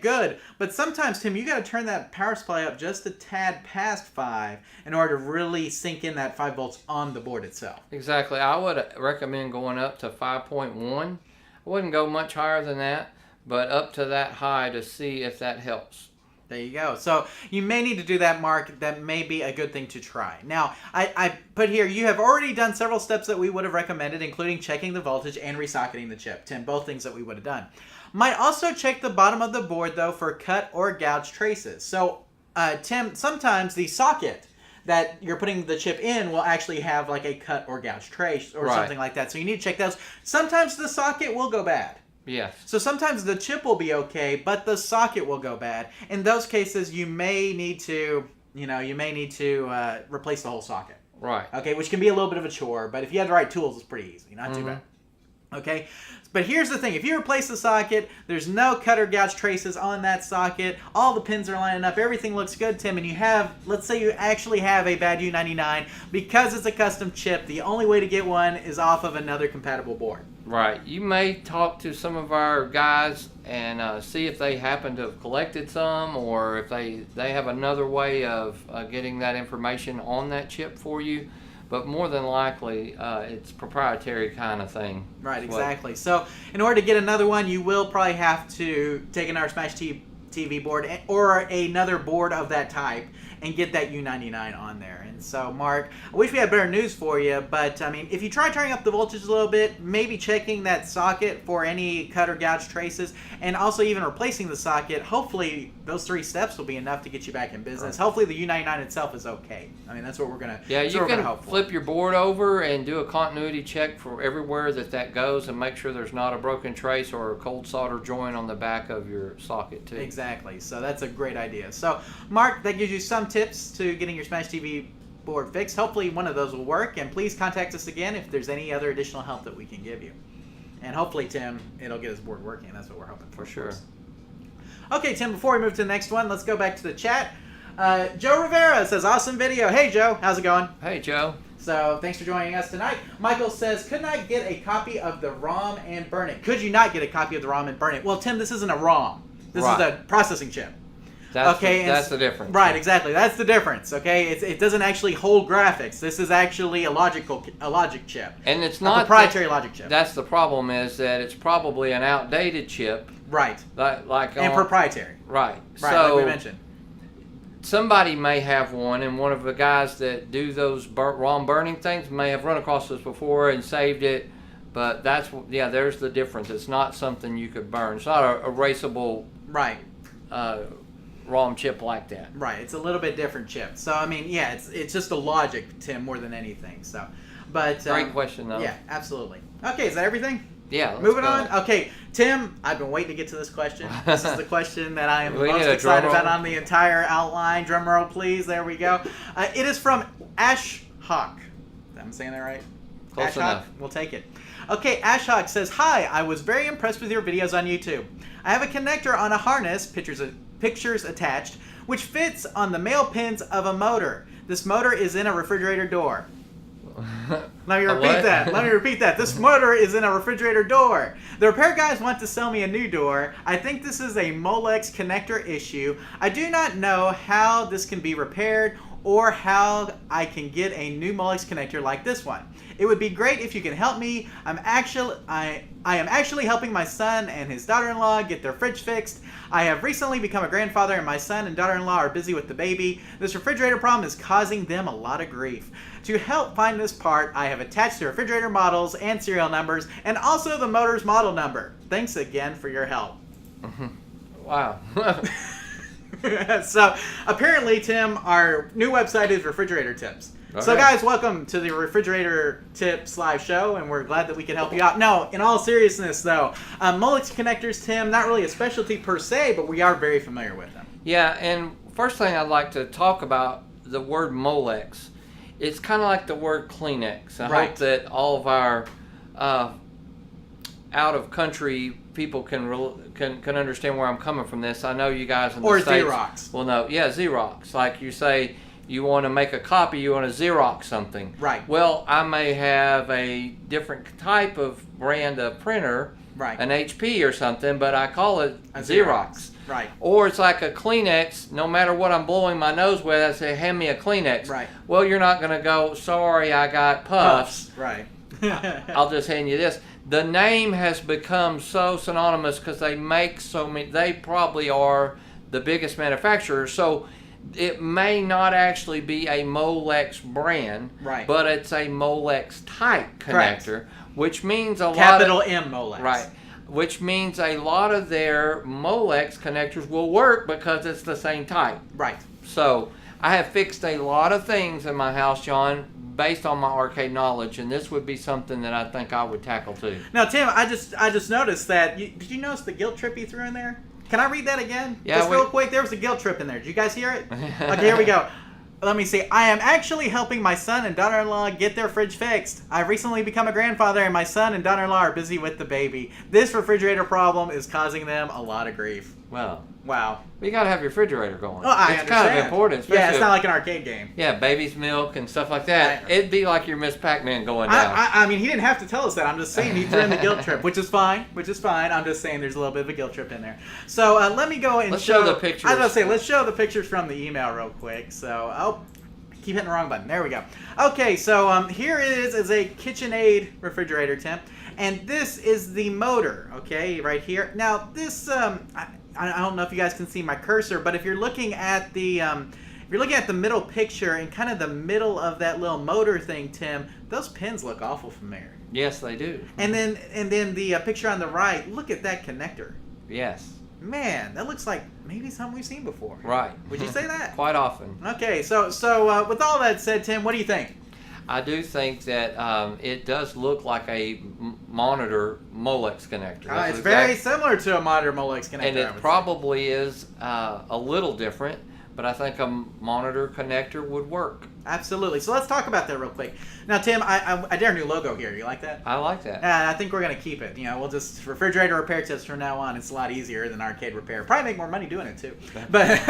good, but sometimes, Tim, you got to turn that power supply up just a tad past 5 in order to really sink in that 5 volts on the board itself. Exactly. I would recommend going up to 5.1. I wouldn't go much higher than that, but up to that high to see if that helps. There you go. So you may need to do that, Mark. That may be a good thing to try. Now, I put here, you have already done several steps that we would have recommended, including checking the voltage and resocketing the chip. Tim, both things that we would have done. Might also check the bottom of the board, though, for cut or gouge traces. So, Tim, sometimes the socket that you're putting the chip in will actually have like a cut or gouge trace or something like that. So you need to check those. Sometimes the socket will go bad. Yes. So sometimes the chip will be okay, but the socket will go bad. In those cases, you may need to, replace the whole socket. Right. Okay, which can be a little bit of a chore, but if you have the right tools, it's pretty easy. Not too bad. Okay, but here's the thing. If you replace the socket, there's no cut or gouge traces on that socket. All the pins are lining up. Everything looks good, Tim, and you have, let's say you actually have a bad U99. Because it's a custom chip, the only way to get one is off of another compatible board. Right. You may talk to some of our guys and see if they happen to have collected some, or if they have another way of getting that information on that chip for you. But more than likely, it's proprietary kind of thing. Right, exactly. So in order to get another one, you will probably have to take another Smash TV board or another board of that type and get that U99 on there. And so, Mark, I wish we had better news for you, but I mean, if you try turning up the voltage a little bit, maybe checking that socket for any cut or gouge traces, and also even replacing the socket, hopefully those 3 steps will be enough to get you back in business. Right. Hopefully the U99 itself is okay. I mean, that's what we're going to Yeah, you can flip your board over and do a continuity check for everywhere that goes and make sure there's not a broken trace or a cold solder joint on the back of your socket, too. Exactly. So that's a great idea. So, Mark, that gives you some tips to getting your Smash TV board fixed. Hopefully one of those will work, and please contact us again if there's any other additional help that we can give you. And hopefully, Tim, it'll get his board working. That's what we're hoping for. For sure. Okay, Tim, before we move to the next one, let's go back to the chat. Joe Rivera says, awesome video. Hey, Joe. How's it going? Hey, Joe. So thanks for joining us tonight. Michael says, couldn't I get a copy of the ROM and burn it? Could you not get a copy of the ROM and burn it? Well, Tim, this isn't a ROM. This is a processing chip. That's the difference. Right, exactly. That's the difference. Okay, it doesn't actually hold graphics. This is actually a logic chip, and it's not a proprietary logic chip. That's the problem, is that it's probably an outdated chip. Right. And proprietary. Right. Right. So like we mentioned. Somebody may have one, and one of the guys that do those ROM burning things may have run across this before and saved it. But there's the difference. It's not something you could burn. It's not a erasable. Right. ROM chip like that. Right, it's a little bit different chip. So I mean, yeah, it's just a logic, Tim, more than anything. So, but great question though. Yeah, absolutely. Okay, is that everything? Yeah. Moving on. Okay, Tim, I've been waiting to get to this question. This is the question that I am most excited about on the entire outline. Drum roll, please. There we go. It is from Ash Hawk. I'm saying that right? Close enough. Hawk? We'll take it. Okay, Ash Hawk says, hi, I was very impressed with your videos on YouTube. I have a connector on a harness, pictures attached, which fits on the male pins of a motor. This motor is in a refrigerator door. Let me repeat that. This motor is in a refrigerator door. The repair guys want to sell me a new door. I think this is a Molex connector issue. I do not know how this can be repaired or how I can get a new Molex connector like this one. It would be great if you can help me. I am actually helping my son and his daughter-in-law get their fridge fixed. I have recently become a grandfather, and my son and daughter-in-law are busy with the baby. This refrigerator problem is causing them a lot of grief. To help find this part, I have attached the refrigerator models and serial numbers, and also the motor's model number. Thanks again for your help. Wow. So, apparently, Tim, our new website is Refrigerator Tips. Okay. So, guys, welcome to the Refrigerator Tips live show, and we're glad that we can help you out. No, in all seriousness, though, Molex connectors, Tim, not really a specialty per se, but we are very familiar with them. Yeah, and first thing I'd like to talk about the word Molex. It's kind of like the word Kleenex. I Right. hope that all of our out of country people can understand where I'm coming from this. I know you guys in the Or States. Xerox. Well, no, yeah, Xerox. Like you say, you want to make a copy, you want to Xerox something. Right. Well, I may have a different type of brand of printer, Right. an HP or something, but I call it A Xerox. Right. Or it's like a Kleenex. No matter what I'm blowing my nose with, I say, hand me a Kleenex. Right. Well, you're not going to go, sorry, I got puffs. Right. I'll just hand you this. The name has become so synonymous because they make so many. They probably are the biggest manufacturer. So it may not actually be a Molex brand, Right. but it's a Molex type Correct. connector, which means a Capital lot of, M Molex. right. Which means a lot of their Molex connectors will work because it's the same type. Right. So I have fixed a lot of things in my house, John, based on my arcade knowledge, and this would be something that I think I would tackle too. Now, Tim, I just noticed that. Did you notice the guilt trip you threw in there? Can I read that again? Yeah, Just wait. real quick. There was a guilt trip in there. Did you guys hear it? Okay, here we go. Let me see. I am actually helping my son and daughter-in-law get their fridge fixed. I've recently become a grandfather, and my son and daughter-in-law are busy with the baby. This refrigerator problem is causing them a lot of grief. Well, Wow. you got to have your refrigerator going. Well, I it's understand. kind of important. Yeah, especially it's not like an arcade game. yeah, baby's milk and stuff like that. Right. It'd be like your Miss Pac-Man going down. I mean, he didn't have to tell us that. I'm just saying he threw in the guilt trip, which is fine. I'm just saying there's a little bit of a guilt trip in there. So let me go and Let's show the pictures. I was going to say, let's show the pictures from the email real quick. So, keep hitting the wrong button. There we go. Okay, so here it is a KitchenAid refrigerator, Tim. And this is the motor, okay, right here. Now, this, I don't know if you guys can see my cursor, but if you're looking at the... if you're looking at the middle picture and kind of the middle of that little motor thing, Tim, those pins look awful familiar. Yes, they do. And then the picture on the right, look at that connector. Yes. Man, that looks like maybe something we've seen before. Right. Would you say that? Quite often. Okay, so with all that said, Tim, what do you think? I do think that it does look like a monitor Molex connector. That's It's very exact- similar to a monitor Molex connector. and I it would probably is a little different, but I think a monitor connector would work. say. Absolutely. So let's talk about that real quick. Now, Tim, I did our new logo here. You like that? I like that. I think we're gonna keep it. You know, we'll just refrigerator repair tips from now on. It's a lot easier than arcade repair. Probably make more money doing it too. But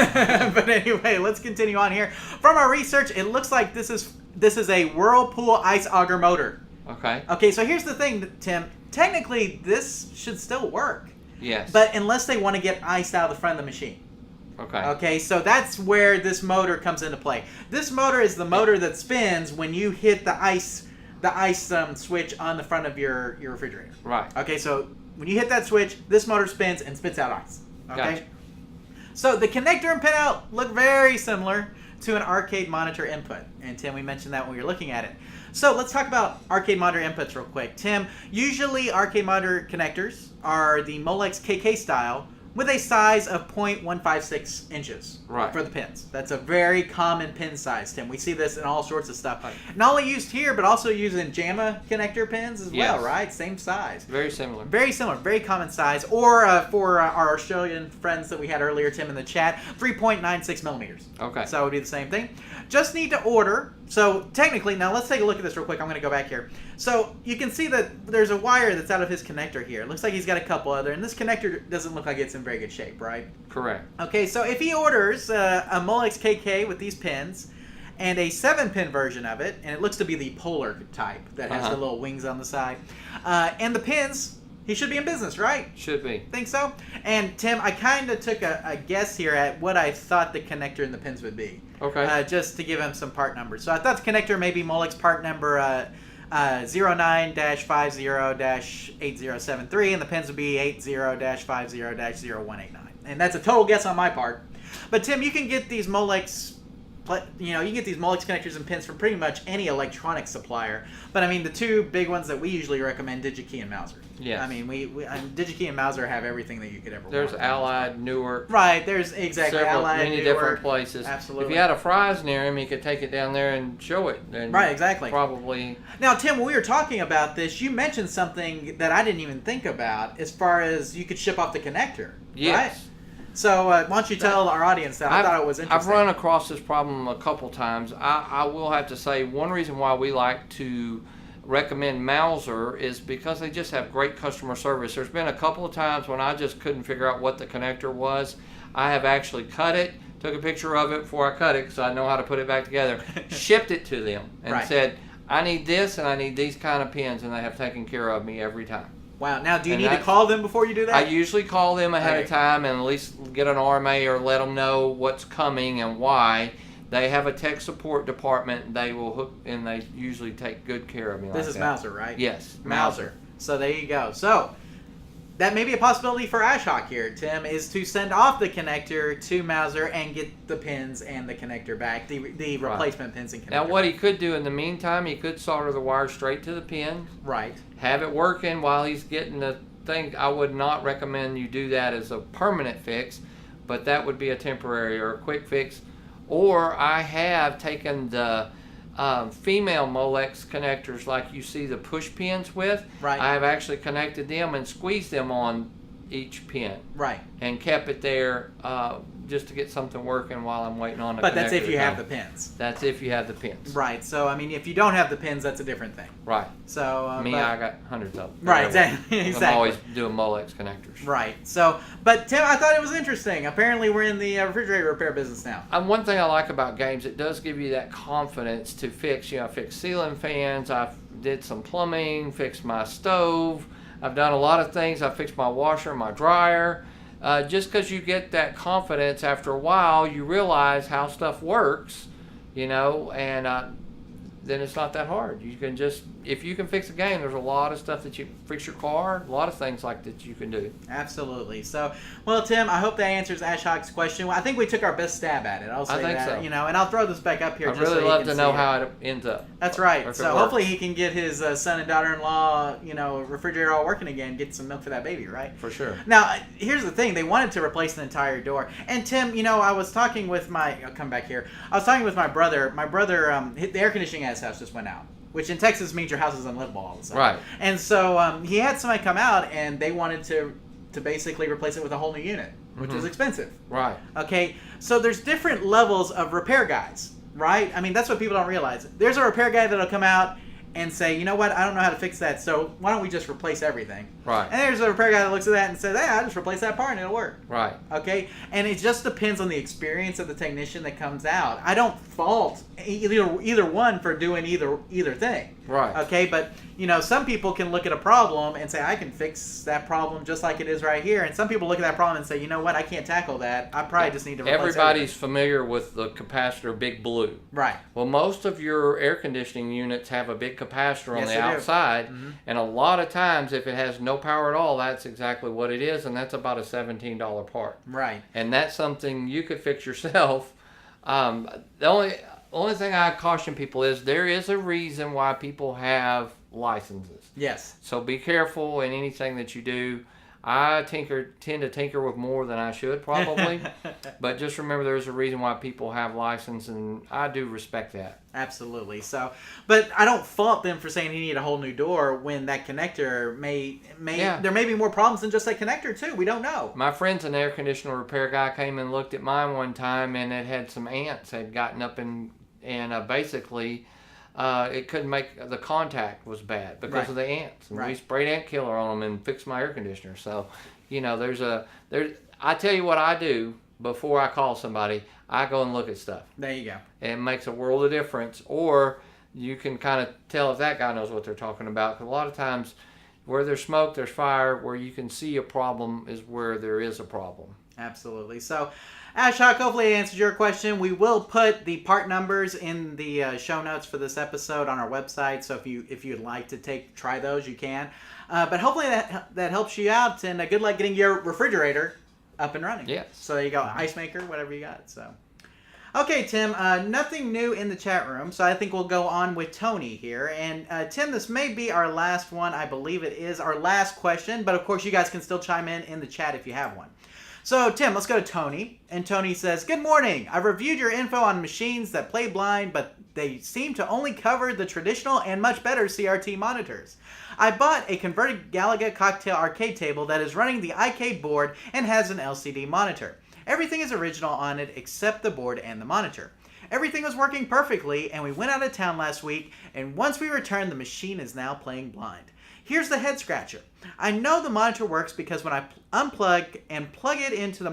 but anyway, let's continue on here. From our research, it looks like this is a Whirlpool ice auger motor. Okay. Okay, so here's the thing, Tim. Technically, this should still work, Yes. but unless they want to get ice out of the front of the machine. okay. Okay, so that's where this motor comes into play. This motor is the motor that spins when you hit the ice switch on the front of your refrigerator. Right. Okay, so when you hit that switch, this motor spins and spits out ice. Okay. Gotcha. So the connector and pinout look very similar to an arcade monitor input. And Tim, we mentioned that when we were looking at it. So let's talk about arcade monitor inputs real quick. Tim, usually arcade monitor connectors are the Molex KK style with a size of 0.156 inches Right. for the pins. That's a very common pin size, Tim. We see this in all sorts of stuff. Right. Not only used here, but also used in JAMA connector pins as well, Yes. right? Same size. Very similar. Very similar, very common size. Or for our Australian friends that we had earlier, Tim, in the chat, 3.96 millimeters. Okay. So it would be the same thing. Just need to order. So technically, now let's take a look at this real quick. I'm going to go back here. So you can see that there's a wire that's out of his connector here. It looks like he's got a couple other, and this connector doesn't look like it's in very good shape, right? Correct. Okay, so if he orders a Molex KK with these pins and a 7-pin version of it, and it looks to be the polar type that has the little wings on the side, and the pins, he should be in business, right? Should be. Think so? And Tim, I kind of took a guess here at what I thought the connector and the pins would be. Okay. Just to give him some part numbers. So I thought the connector may be Molex part number 09-50-8073, and the pins would be 80-50-0189. And that's a total guess on my part. But Tim, you can get these Molex, you can get these Molex connectors and pins from pretty much any electronics supplier. But I mean, the two big ones that we usually recommend, DigiKey and Mauser. Yes. I mean, DigiKey and Mauser have everything that you could ever There's want. Allied, Newark, Right, there's exactly many Allied, different Newark. places. Absolutely. If you had a Fry's near him, he could take it down there and show it. And Right, exactly. Probably. Now, Tim, when we were talking about this, you mentioned something that I didn't even think about as far as you could ship off the connector. Yes. Right? So why don't you tell our audience that? I thought it was interesting. I've run across this problem a couple times. I will have to say one reason why we like to recommend Mouser is because they just have great customer service. There's been a couple of times when I just couldn't figure out what the connector was. I have actually cut it, took a picture of it before I cut it because I know how to put it back together, shipped it to them, and said, I need this and I need these kind of pins, and they have taken care of me every time. Wow. Now, do you need to call them before you do that? I usually call them ahead of time and at least get an RMA or let them know what's coming and why. They have a tech support department. They will hook, and they usually take good care of me. This is Mouser, right? Yes, Mouser. So there you go. So that may be a possibility for Ashok here, Tim, is to send off the connector to Mouser and get the pins and the connector back, the replacement pins and connector. Now, what he could do in the meantime, he could solder the wire straight to the pin. Right. Have it working while he's getting the thing. I would not recommend you do that as a permanent fix, but that would be a temporary or a quick fix. Or I have taken the female Molex connectors like you see the push pins with. Right. I have actually connected them and squeezed them on each pin. Right. And kept it there just to get something working while I'm waiting on the connector. But that's if you have the pins. That's if you have the pins. Right. So, I mean, if you don't have the pins, that's a different thing. Right. So I got hundreds of them. Right, exactly. I'm always doing Molex connectors. Right. So, but Tim, I thought it was interesting. Apparently, we're in the refrigerator repair business now. One thing I like about games, it does give you that confidence to fix. I fixed ceiling fans. I did some plumbing, fixed my stove. I've done a lot of things. I fixed my washer, my dryer. Just because you get that confidence after a while, you realize how stuff works, and then it's not that hard. You can just, if you can fix a game, there's a lot of stuff that you fix your car, a lot of things like that you can do. Absolutely. So, well, Tim, I hope that answers Ashok's question. Well, I think we took our best stab at it. I'll say I think that, so. and I'll throw this back up here. I'd really love to know how it ends up. That's right. So hopefully he can get his son and daughter-in-law, refrigerator all working again, get some milk for that baby, right? For sure. Now, here's the thing. They wanted to replace the entire door. And Tim, I was talking with I'll come back here. I was talking with my brother. My brother, the air conditioning at his house just went out, which in Texas means your house is unlivable all of a sudden. Right. And so he had somebody come out, and they wanted to basically replace it with a whole new unit, which was expensive. Right. Okay, so there's different levels of repair guys, right? I mean, that's what people don't realize. There's a repair guy that'll come out and say, you know what, I don't know how to fix that, so why don't we just replace everything? Right. And there's a repair guy that looks at that and says, hey, I'll just replace that part and it'll work. Right. Okay? And it just depends on the experience of the technician that comes out. I don't fault either one for doing either thing. Right. Okay? But, some people can look at a problem and say, I can fix that problem just like it is right here. And some people look at that problem and say, you know what, I can't tackle that. I probably just need to replace Everybody's familiar with the capacitor Big Blue. Right. Well, most of your air conditioning units have a big capacitor on the outside, and a lot of times if it has no power at all, that's exactly what it is, and that's about a $17 part. Right. And that's something you could fix yourself. The only thing I caution people is there is a reason why people have licenses. Yes. So be careful in anything that you do. I tend to tinker with more than I should probably, but just remember there's a reason why people have license, and I do respect that. Absolutely. So, but I don't fault them for saying you need a whole new door when that connector there may be more problems than just that connector too. We don't know. My friend's an air conditioner repair guy came and looked at mine one time, and it had some ants had gotten up and basically it couldn't make the contact was bad because of the ants, and we sprayed ant killer on them and fixed my air conditioner. So, I tell you what I do before I call somebody. I go and look at stuff. There you go. And it makes a world of difference. Or you can kind of tell if that guy knows what they're talking about. Because a lot of times, where there's smoke, there's fire. Where you can see a problem is where there is a problem. Absolutely. So, Ashok, hopefully I answered your question. We will put the part numbers in the show notes for this episode on our website. So if you'd like to try those, you can. But hopefully that helps you out. And good luck getting your refrigerator up and running. Yes. So there you go. Ice maker, whatever you got. So. Okay, Tim, nothing new in the chat room, so I think we'll go on with Tony here. And Tim, this may be our last one. I believe it is our last question, but of course you guys can still chime in the chat if you have one. So, Tim, let's go to Tony. And Tony says, good morning. I've reviewed your info on machines that play blind, but they seem to only cover the traditional and much better CRT monitors. I bought a converted Galaga Cocktail arcade table that is running the iCade board and has an LCD monitor. Everything is original on it except the board and the monitor. Everything was working perfectly, and we went out of town last week, and once we returned, the machine is now playing blind. Here's the head scratcher. I know the monitor works because when I unplug and plug it into the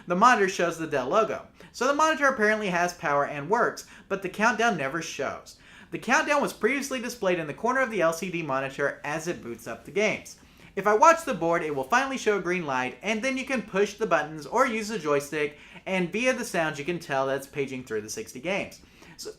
the monitor shows the Dell logo. So the monitor apparently has power and works, but the countdown never shows. The countdown was previously displayed in the corner of the LCD monitor as it boots up the games. If I watch the board, it will finally show a green light, and then you can push the buttons or use the joystick, and via the sounds you can tell that it's paging through the 60 games. So,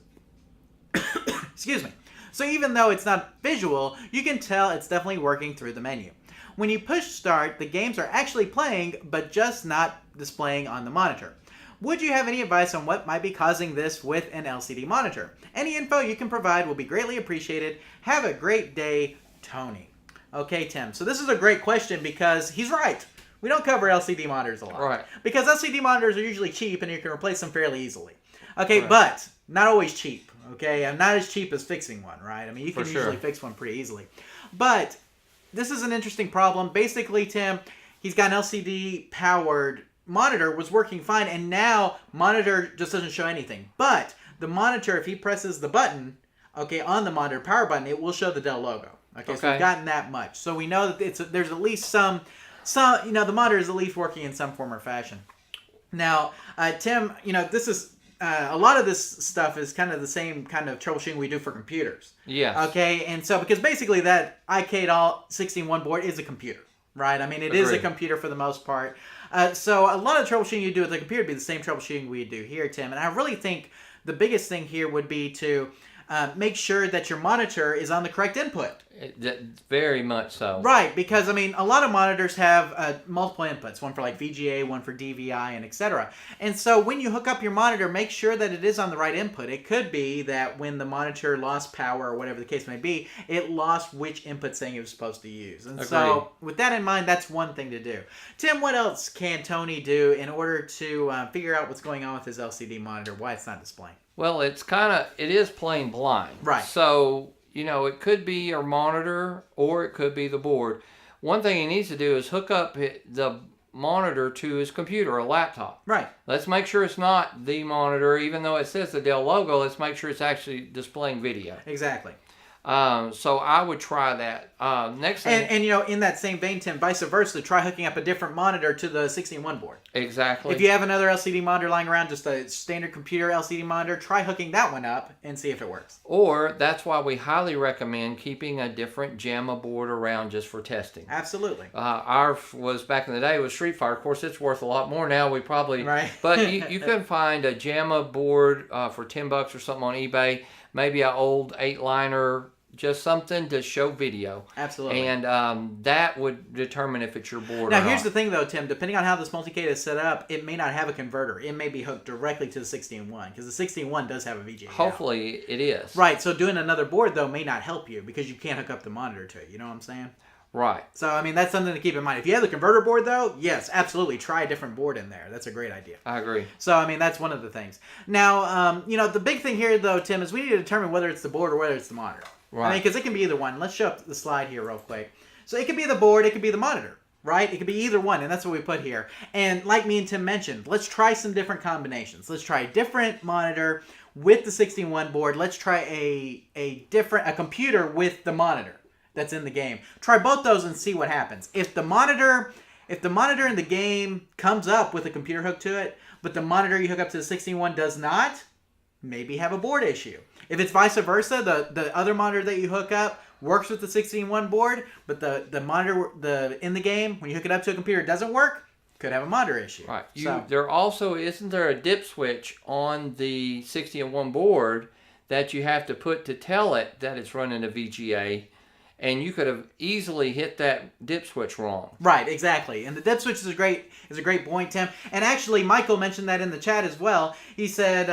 excuse me. So even though it's not visual, you can tell it's definitely working through the menu. When you push start, the games are actually playing, but just not displaying on the monitor. Would you have any advice on what might be causing this with an LCD monitor? Any info you can provide will be greatly appreciated. Have a great day, Tony. Okay, Tim. So this is a great question because he's right. We don't cover LCD monitors a lot. Right. Because LCD monitors are usually cheap and you can replace them fairly easily. Okay, Right. but not always cheap. Okay, and not as cheap as fixing one, right? I mean, you can For sure. usually fix one pretty easily. But this is an interesting problem. Basically, Tim, he's got an LCD powered monitor, was working fine, and now monitor just doesn't show anything. But the monitor, if he presses the button, okay, on the monitor power button, it will show the Dell logo. Okay, so Okay. we've gotten that much. So we know that there's at least some, the monitor is at least working in some form or fashion. Now, Tim, this is a lot of this stuff is kind of the same kind of troubleshooting we do for computers. Yes. Okay, and so because basically that iCade-All-16-1 board is a computer, right? I mean, it is a Agreed. computer for the most part. So a lot of troubleshooting you do with the computer would be the same troubleshooting we do here, Tim. And I really think the biggest thing here would be to make sure that your monitor is on the correct input. Very much so. Right, because I mean, a lot of monitors have multiple inputs, one for like VGA, one for DVI, and etc. And so when you hook up your monitor, make sure that it is on the right input. It could be that when the monitor lost power or whatever the case may be, it lost which input setting it was supposed to use. And so with that in mind, that's one thing to do. Tim, what else can Tony do in order to figure out what's going on with his LCD monitor, why it's not displaying? Well, it is playing blind. Right. So, it could be your monitor or it could be the board. One thing he needs to do is hook up the monitor to his computer or laptop. Right. Let's make sure it's not the monitor, even though it says the Dell logo, let's make sure it's actually displaying video. Exactly. So I would try that. Next thing. And in that same vein, Tim, vice versa, try hooking up a different monitor to the 16-1 board. Exactly. If you have another LCD monitor lying around, just a standard computer LCD monitor, try hooking that one up and see if it works. Or that's why we highly recommend keeping a different JAMA board around just for testing. Absolutely. Our was back in the day was Street Fighter. Of course, it's worth a lot more now. We probably Right. But you can find a JAMA board for $10 or something on eBay. Maybe an old 8-liner. Just something to show video. Absolutely. And that would determine if it's your board Now, or here's not. the thing, though, Tim. Depending on how this multicade is set up, it may not have a converter. It may be hooked directly to the 16-1, because the 16-1 does have a VGA out. Hopefully, it is. Right, so doing another board, though, may not help you, because you can't hook up the monitor to it. You know what I'm saying? Right. So, I mean, that's something to keep in mind. If you have the converter board, though, yes, absolutely, try a different board in there. That's a great idea. I agree. So, I mean, that's one of the things. Now, the big thing here, though, Tim, is we need to determine whether it's the board or whether it's the monitor. Right. I mean, because it can be either one. Let's show up the slide here real quick. So, it could be the board, it could be the monitor, right? It could be either one, and that's what we put here. And like me and Tim mentioned, let's try some different combinations. Let's try a different monitor with the 16-1 board. Let's try a computer with the monitor that's in the game. Try both those and see what happens. If the monitor in the game comes up with a computer hooked to it, but the monitor you hook up to the 16-1 does not, maybe have a board issue. If it's vice versa, the other monitor that you hook up works with the 16-1 board, but the monitor in the game, when you hook it up to a computer, doesn't work, could have a monitor issue. Right. So, There also, isn't there a dip switch on the 60-1 board that you have to put to tell it that it's running a VGA? And you could have easily hit that dip switch wrong. right, exactly. And the dip switch is a great point, Tim. And actually, Michael mentioned that in the chat as well. He said,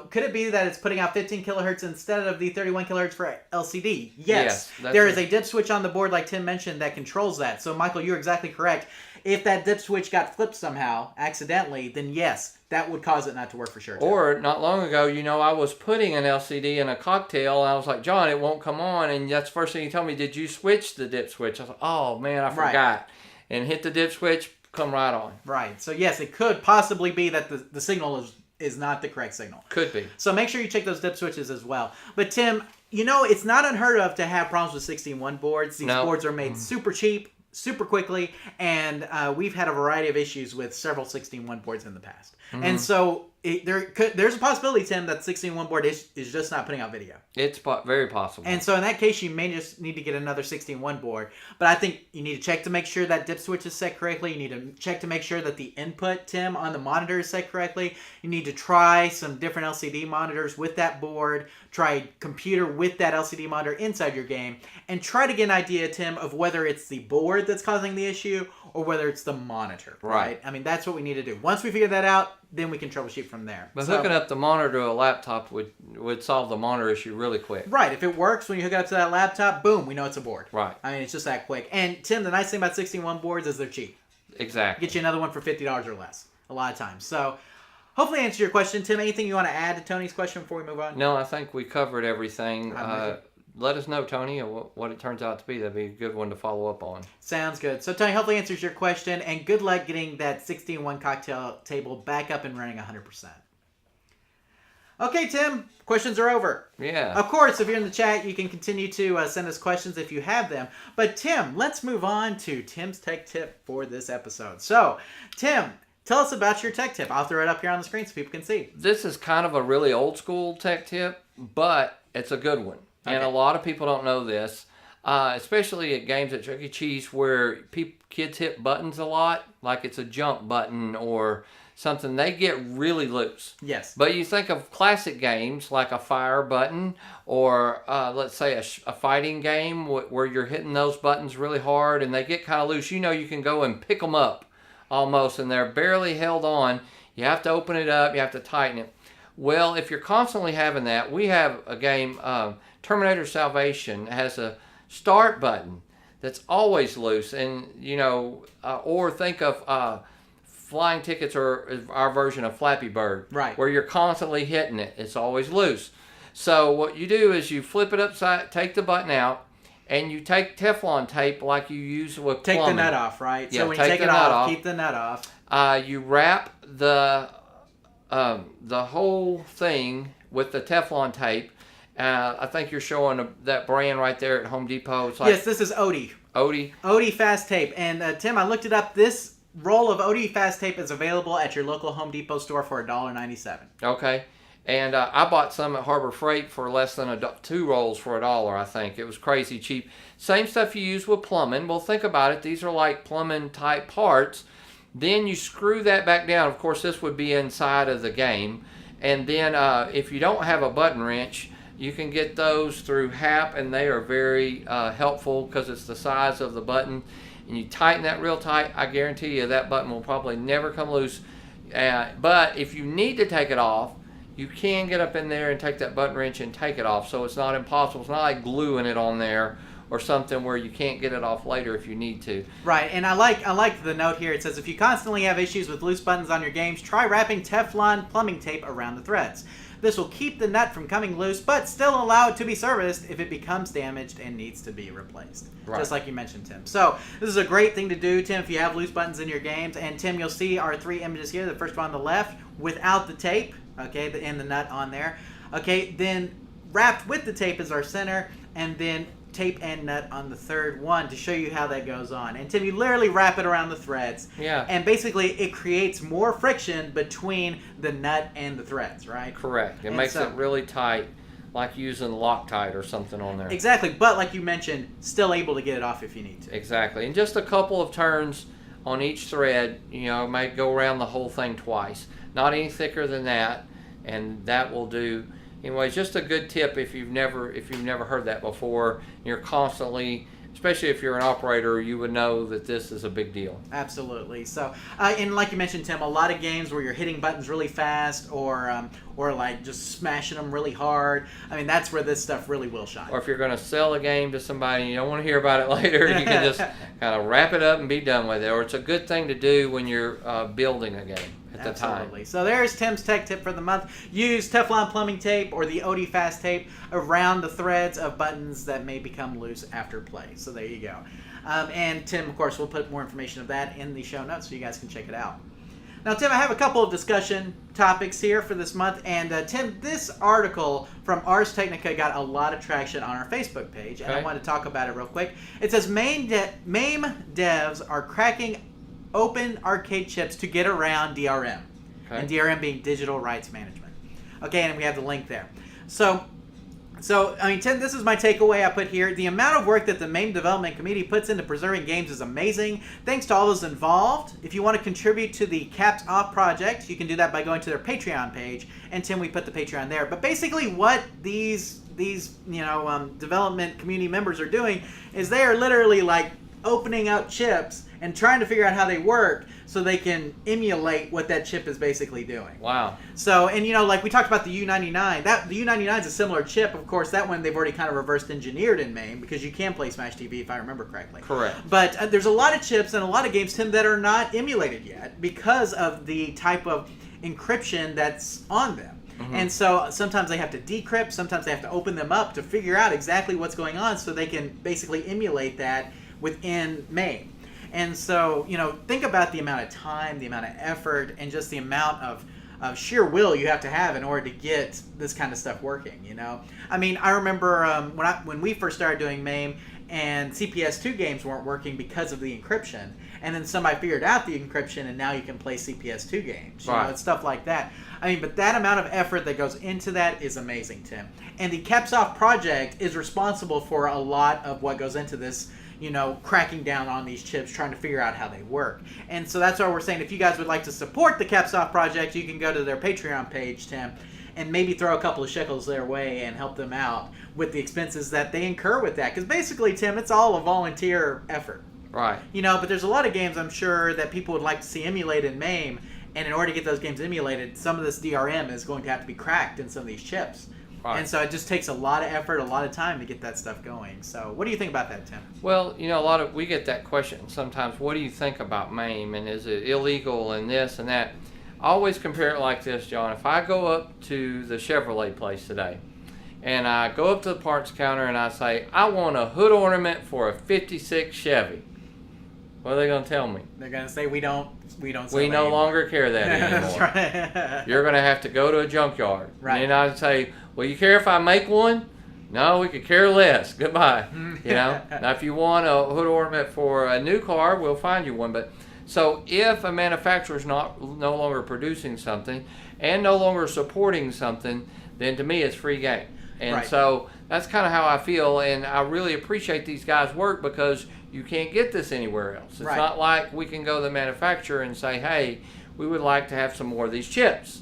could it be that it's putting out 15 kilohertz instead of the 31 kilohertz for LCD? Yes. Yes, There is a dip switch on the board, like Tim mentioned, that controls that. So, Michael, you're exactly correct. If that dip switch got flipped somehow, accidentally, then yes, that would cause it not to work for sure, Tim. Or, not long ago, I was putting an LCD in a cocktail, and I was like, John, it won't come on. And that's the first thing he told me, did you switch the dip switch? I was like, oh, man, I forgot. And hit the dip switch, come right on. Right. So yes, it could possibly be that the signal is not the correct signal. Could be. So make sure you check those dip switches as well. But Tim, it's not unheard of to have problems with 16-1 boards. These boards are made super cheap, super quickly, and we've had a variety of issues with several 16-1 boards in the past. And so there's a possibility, Tim, that the 16-1 board is just not putting out video. It's very possible. And so in that case, you may just need to get another 16-1 board. But I think you need to check to make sure that dip switch is set correctly. You need to check to make sure that the input, Tim, on the monitor is set correctly. You need to try some different LCD monitors with that board. Try computer with that LCD monitor inside your game. And try to get an idea, Tim, of whether it's the board that's causing the issue or whether it's the monitor. Right? I mean, that's what we need to do. Once we figure that out, then we can troubleshoot from there. But hooking up the monitor to a laptop would solve the monitor issue really quick. Right. If it works when you hook it up to that laptop, boom, we know it's a board. Right. I mean, it's just that quick. And Tim, the nice thing about 16-1 boards is they're cheap. Exactly. Get you another one for $50 or less a lot of times. So hopefully I answered your question. Tim, anything you want to add to Tony's question before we move on? No, I think we covered everything. Let us know, Tony, what it turns out to be. That'd be a good one to follow up on. Sounds good. So, Tony, hopefully answers your question, and good luck getting that 16-1 cocktail table back up and running 100%. Okay, Tim, questions are over. Yeah. Of course, if you're in the chat, you can continue to send us questions if you have them. But, Tim, let's move on to Tim's tech tip for this episode. So, Tim, tell us about your tech tip. I'll throw it up here on the screen so people can see. This is kind of a really old school tech tip, but it's a good one. And a lot of people don't know this, especially at games at Chuck E. Cheese where kids hit buttons a lot, like it's a jump button or something. They get really loose. Yes. But you think of classic games like a fire button or let's say a fighting game where you're hitting those buttons really hard and they get kind of loose. You can go and pick them up almost and they're barely held on. You have to open it up. You have to tighten it. Well, if you're constantly having that, we have a game, Terminator Salvation has a start button that's always loose. And, or think of Flying Tickets or our version of Flappy Bird. Right. Where you're constantly hitting it. It's always loose. So what you do is you flip it upside, take the button out, and you take Teflon tape like you use with plumbing. Take the nut off, right? Yeah, so when you take it off, keep the nut off. You wrap the whole thing with the Teflon tape. I think you're showing that brand right there at Home Depot. It's like yes, this is Odie. Odie Fast Tape. And Tim, I looked it up. This roll of Odie Fast Tape is available at your local Home Depot store for $1.97. Okay. And I bought some at Harbor Freight for less than 2 rolls for $1, I think. It was crazy cheap. Same stuff you use with plumbing. Well, think about it. These are like plumbing type parts. Then you screw that back down. Of course, this would be inside of the game. And then if you don't have a button wrench, you can get those through HAP, and they are very helpful because it's the size of the button. And you tighten that real tight, I guarantee you that button will probably never come loose. But if you need to take it off, you can get up in there and take that button wrench and take it off. So it's not impossible. It's not like gluing it on there or something where you can't get it off later if you need to. Right, and I like the note here. It says, if you constantly have issues with loose buttons on your games, try wrapping Teflon plumbing tape around the threads. This will keep the nut from coming loose, but still allow it to be serviced if it becomes damaged and needs to be replaced. Right. Just like you mentioned, Tim. So this is a great thing to do, Tim, if you have loose buttons in your games. And Tim, you'll see our 3 images here. The first one on the left without the tape, okay, and the nut on there. Okay, then wrapped with the tape is our center, and then tape and nut on the third one to show you how that goes on. And Tim, you literally wrap it around the threads. Yeah. And basically it creates more friction between the nut and the threads, right? Correct. It makes it really tight, like using Loctite or something on there. Exactly. But like you mentioned, still able to get it off if you need to. Exactly. And just a couple of turns on each thread, might go around the whole thing twice. Not any thicker than that, and that will do. Anyway, just a good tip if you've never heard that before. You're constantly, especially if you're an operator, you would know that this is a big deal. Absolutely. So, and like you mentioned, Tim, a lot of games where you're hitting buttons really fast or like just smashing them really hard. I mean, that's where this stuff really will shine. Or if you're going to sell a game to somebody and you don't want to hear about it later, you can just kind of wrap it up and be done with it. Or it's a good thing to do when you're building a game. Absolutely. So there's Tim's tech tip for the month. Use Teflon plumbing tape or the Odie Fast Tape around the threads of buttons that may become loose after play. So there you go. And Tim, of course, will put more information of that in the show notes so you guys can check it out. Now, Tim, I have a couple of discussion topics here for this month. And, Tim, this article from Ars Technica got a lot of traction on our Facebook page. And I want to talk about it real quick. It says, MAME devs are cracking open arcade chips to get around DRM. Okay. And DRM being digital rights management. Okay, and we have the link there. So I mean, Tim, this is my takeaway I put here. The amount of work that the MAME development committee puts into preserving games is amazing. Thanks to all those involved. If you want to contribute to the Caps Off project, you can do that by going to their Patreon page. And Tim, we put the Patreon there. But basically what these development community members are doing is they are literally like opening up chips and trying to figure out how they work so they can emulate what that chip is basically doing. Wow. So, and like we talked about the U99, the U99 is a similar chip. Of course, that one they've already kind of reversed engineered in MAME because you can play Smash TV if I remember correctly. Correct. But there's a lot of chips and a lot of games, Tim, that are not emulated yet because of the type of encryption that's on them. Mm-hmm. And so sometimes they have to decrypt, sometimes they have to open them up to figure out exactly what's going on so they can basically emulate that within MAME. And so, think about the amount of time, the amount of effort, and just the amount of sheer will you have to have in order to get this kind of stuff working, I mean, I remember when we first started doing MAME and CPS2 games weren't working because of the encryption. And then somebody figured out the encryption, and now you can play CPS2 games. Right. It's stuff like that. I mean, but that amount of effort that goes into that is amazing, Tim. And the Capsoft project is responsible for a lot of what goes into this, cracking down on these chips, trying to figure out how they work. And so that's why we're saying if you guys would like to support the Capsoft project, you can go to their Patreon page, Tim, and maybe throw a couple of shekels their way and help them out with the expenses that they incur with that. Because basically, Tim, it's all a volunteer effort. Right. But there's a lot of games I'm sure that people would like to see emulated in MAME, and in order to get those games emulated, some of this DRM is going to have to be cracked in some of these chips. Right. And so it just takes a lot of effort, a lot of time to get that stuff going. So what do you think about that, Tim? Well, we get that question sometimes. What do you think about MAME, and is it illegal and this and that? I always compare it like this, John. If I go up to the Chevrolet place today, and I go up to the parts counter and I say, I want a hood ornament for a 56 Chevy. What are they going to tell me? They're going to say we don't sell We no longer carry that anymore. That's right. You're going to have to go to a junkyard. Right. And I say, well, you care if I make one? No, we could care less. Goodbye. Now, if you want a hood ornament for a new car, we'll find you one. But so if a manufacturer is no longer producing something and no longer supporting something, then to me it's free game. And right. So that's kind of how I feel, and I really appreciate these guys' work because you can't get this anywhere else. It's right. not like we can go to the manufacturer and say, hey, we would like to have some more of these chips.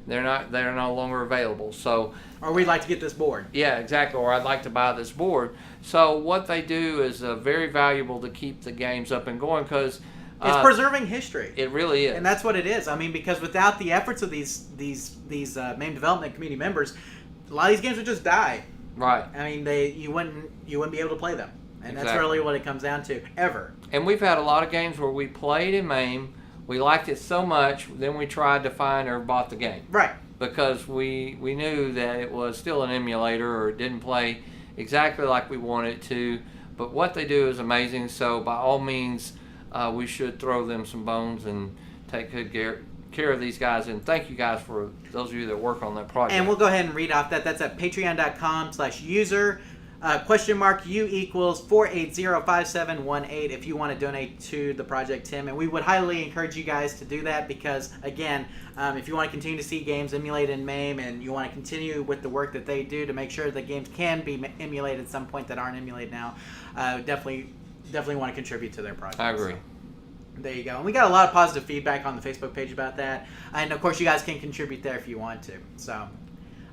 They're no longer available. So, or we'd like to get this board. Yeah, exactly. Or I'd like to buy this board. So what they do is very valuable to keep the games up and going because it's preserving history. It really is, and that's what it is. I mean, because without the efforts of these MAME development community members, a lot of these games would just die. Right. I mean, you wouldn't be able to play them, and exactly. That's really what it comes down to. Ever. And we've had a lot of games where we played in MAME, we liked it so much, then we tried to find or bought the game. Right. Because we knew that it was still an emulator or it didn't play exactly like we wanted it to. But what they do is amazing. So by all means, we should throw them some bones and take good care of these guys. And thank you guys for those of you that work on that project. And we'll go ahead and read off that. That's at patreon.com/user !U equals 4805718 if you want to donate to the project, Tim. And we would highly encourage you guys to do that because, again, if you want to continue to see games emulated in MAME and you want to continue with the work that they do to make sure that games can be emulated at some point that aren't emulated now, definitely want to contribute to their project. I agree. So, there you go. And we got a lot of positive feedback on the Facebook page about that. And, of course, you guys can contribute there if you want to. So,